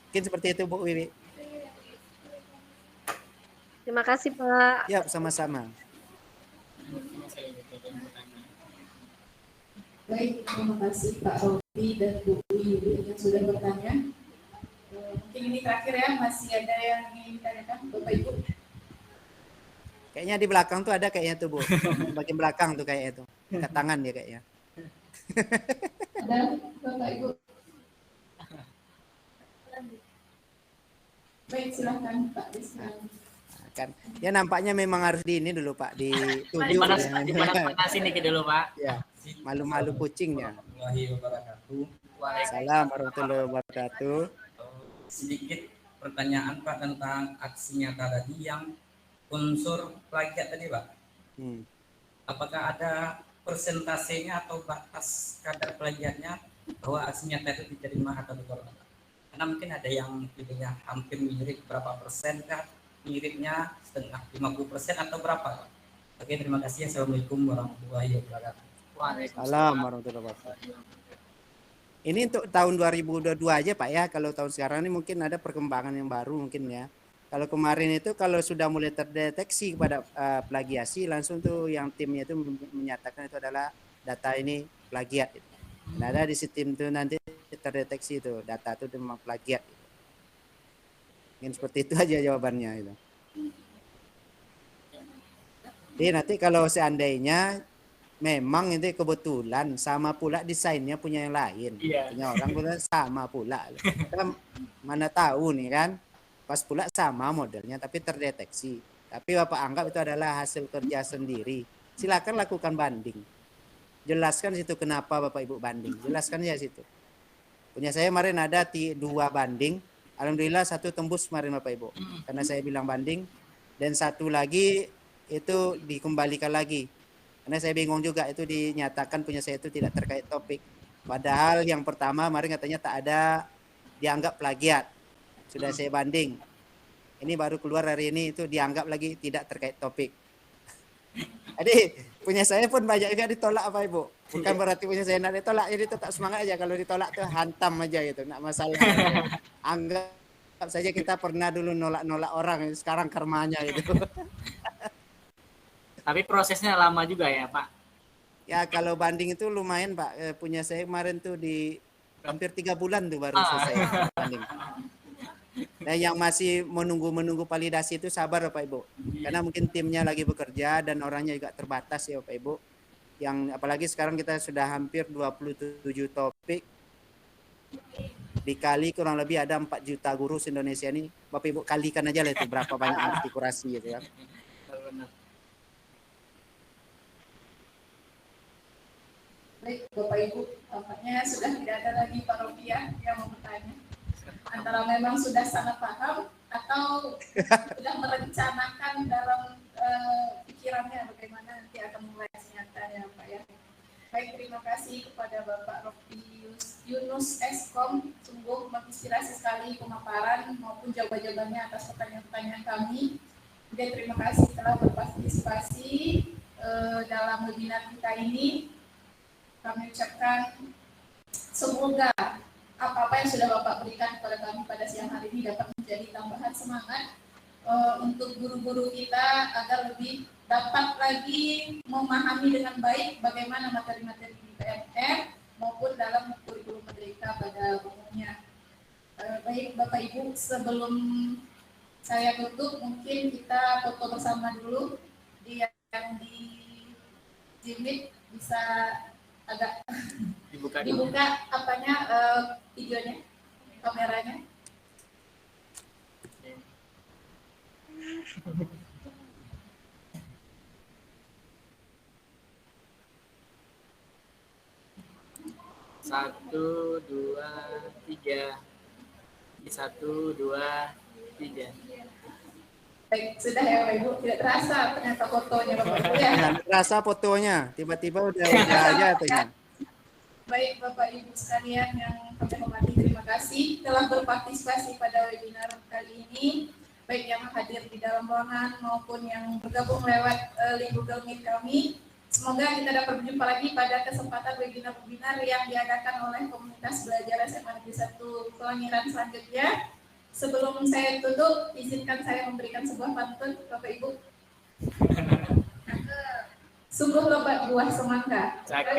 Mungkin seperti itu Bu Wiwi. Terima kasih Pak. Ya, sama-sama. Baik, terima kasih Pak Robi dan Bu Wiwi yang sudah bertanya. Mungkin ini terakhir ya, masih ada yang ingin ditanyakan Bapak Ibu? Kayaknya di belakang tuh ada kayaknya tuh Bu. Bagian belakang tuh kayaknya tuh. Ke tangan dia kayaknya. Ada Bapak Ibu? Baik, silahkan Pak Rizwan. Kan ya nampaknya memang harus di ini dulu Pak, dituju. Dipanas sini dulu Pak. Ya, malu-malu kucingnya. Salam warahmatullahi wabarakatuh. Sedikit pertanyaan Pak tentang aksi nyata tadi yang unsur plagiat tadi Pak. Apakah ada persentasenya atau batas kadar plagiatnya bahwa aksi nyata itu diterima atau ditolak? Karena mungkin ada yang pilihnya hampir mirip berapa persen kah, miripnya setengah 50% atau berapa? Oke, terima kasih. Assalamualaikum warahmatullahi wabarakatuh. Waalaikumsalam warahmatullahi wabarakatuh. Ini untuk tahun 2022 aja Pak ya. Kalau tahun sekarang ini mungkin ada perkembangan yang baru mungkin ya. Kalau kemarin itu kalau sudah mulai terdeteksi pada plagiasi, langsung tuh yang timnya itu menyatakan itu adalah data ini plagiat. Nah, ada di sistem itu nanti terdeteksi itu data itu memang plagiat. Mungkin seperti itu aja jawabannya itu. Jadi nanti kalau seandainya memang itu kebetulan sama pula desainnya punya yang lain, punya orang pula sama pula. Kita mana tahu nih kan, pas pula sama modelnya tapi terdeteksi. Tapi Bapak anggap itu adalah hasil kerja sendiri. Silakan lakukan banding. Jelaskan situ kenapa Bapak Ibu banding. Jelaskan ya situ. Punya saya kemarin ada 2 banding. Alhamdulillah 1 tembus kemarin Bapak Ibu. Karena saya bilang banding. Dan 1 lagi itu dikembalikan lagi. Karena saya bingung juga itu dinyatakan punya saya itu tidak terkait topik. Padahal yang pertama kemarin katanya tak ada dianggap plagiat. Sudah saya banding. Ini baru keluar hari ini itu dianggap lagi tidak terkait topik. Jadi punya saya pun banyak juga ditolak Pak Ibu. Bukan berarti punya saya nak ditolak, jadi tetap semangat aja. Kalau ditolak tuh hantam aja gitu, nggak masalah. Anggap saja kita pernah dulu nolak-nolak orang, sekarang karmanya gitu. Tapi prosesnya lama juga ya Pak? Ya kalau banding itu lumayan Pak. Punya saya kemarin tuh di hampir 3 bulan tuh baru selesai banding. Nah yang masih menunggu validasi itu sabar Bapak Ibu. Karena mungkin timnya lagi bekerja dan orangnya juga terbatas ya Bapak Ibu. Yang apalagi sekarang kita sudah hampir 27 topik. Dikali kurang lebih ada 4 juta guru Indonesia ini. Bapak Ibu kalikan aja lah itu berapa banyak yang dikurasi gitu ya. Baik, Bapak Ibu, tampaknya sudah tidak ada lagi Pak Rofiah yang mau bertanya. Antara memang sudah sangat paham atau sudah merencanakan dalam pikirannya bagaimana nanti akan mulai nyatanya Pak ya. Baik, terima kasih kepada Bapak Rofi Yunus Eskom, sungguh menginspirasi sekali pemaparan maupun jawaban-jawabannya atas pertanyaan-pertanyaan kami. Dan terima kasih telah berpartisipasi dalam webinar kita ini. Kami ucapkan semoga apa-apa yang sudah Bapak berikan kepada kami pada siang hari ini dapat menjadi tambahan semangat untuk guru-guru kita agar lebih dapat lagi memahami dengan baik bagaimana materi-materi di PMM maupun dalam kurikulum mereka pada umumnya. Baik Bapak Ibu, sebelum saya tutup mungkin kita foto bersama dulu yang di Jimit bisa agak dibuka apanya videonya, kameranya. Satu, dua, tiga. 1, 2, 3. Baik, sudah ya Bapak Ibu, tidak terasa ternyata fotonya Bapak Ibu ya. Tidak terasa fotonya, tiba-tiba udah aja tuh. Baik Bapak Ibu sekalian yang kami hormati, terima kasih telah berpartisipasi pada webinar kali ini, baik yang hadir di dalam ruangan maupun yang bergabung lewat link Google Meet kami. Semoga kita dapat berjumpa lagi pada kesempatan webinar-webinar yang diadakan oleh komunitas belajar SMA Negeri 1 Pelangiran selanjutnya. Sebelum saya tutup, izinkan saya memberikan sebuah pantun Bapak Ibu. Sungguh lebat buah semangka. Cakep.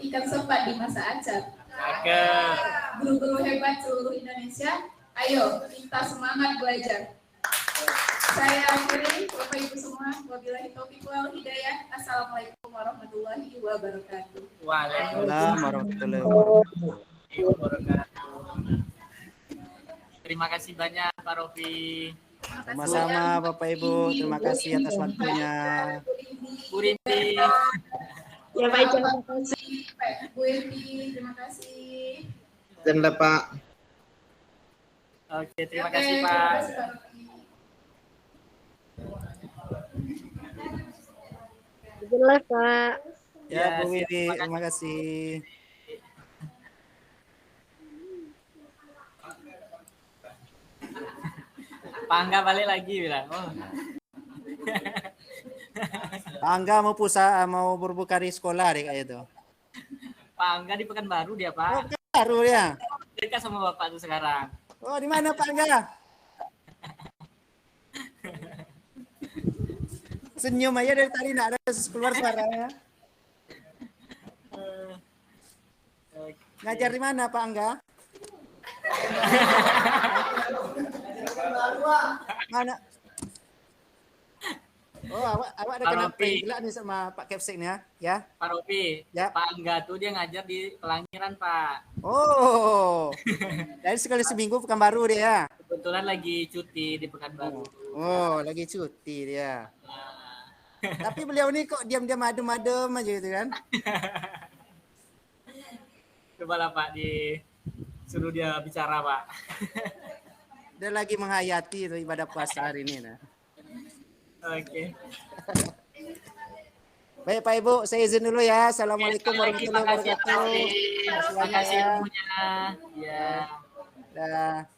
Ikan sepat di masa acar. Cakep. Guru-guru hebat seluruh Indonesia, ayo kita semangat belajar. Saya akhiri Bapak Ibu semua, wabillahi taufiq wal hidayah. Assalamualaikum warahmatullahi wabarakatuh. Waalaikumsalam warahmatullahi wabarakatuh. Terima kasih banyak Pak Rofi. Sama-sama Bapak Ibu, terima kasih atas waktunya. Bu Rinti. Ya baik, terima kasih Bu Rinti, terima kasih. Dan Pak. Oke, terima kasih Pak. Bismillah Pak. Ya Bu Widi, terima kasih. Pak Angga balik lagi bilang. Oh. Pak Angga mau berbuka di sekolah deh kayak itu. Pak Angga di Pekanbaru dia Pak. Oh, Pekanbaru ya. Dekat sama Bapak tuh sekarang. Oh di mana Pak Angga? Senyum aja dari tadi nggak ada keluar suaranya. Ngajar di mana Pak Angga? Mana? Oh, awak ada kena prank gila nih sama Pak Kepsek nih ya? Pak Rofi, ya. Pak Angga tuh dia ngajar di Pelangiran Pak. Oh, dari sekali seminggu Pekanbaru dia ya? Kebetulan lagi cuti di Pekanbaru. Oh, lagi cuti dia. Tapi beliau ini kok diam-diam adem-adem aja gitu kan? Coba lah Pak disuruh dia bicara Pak. Dia lagi menghayati itu ibadah puasa hari ini nah. Oke. Baik Pak Ibu, saya izin dulu ya. Assalamualaikum warahmatullahi wabarakatuh. Terima kasih semuanya. Ya. Dah.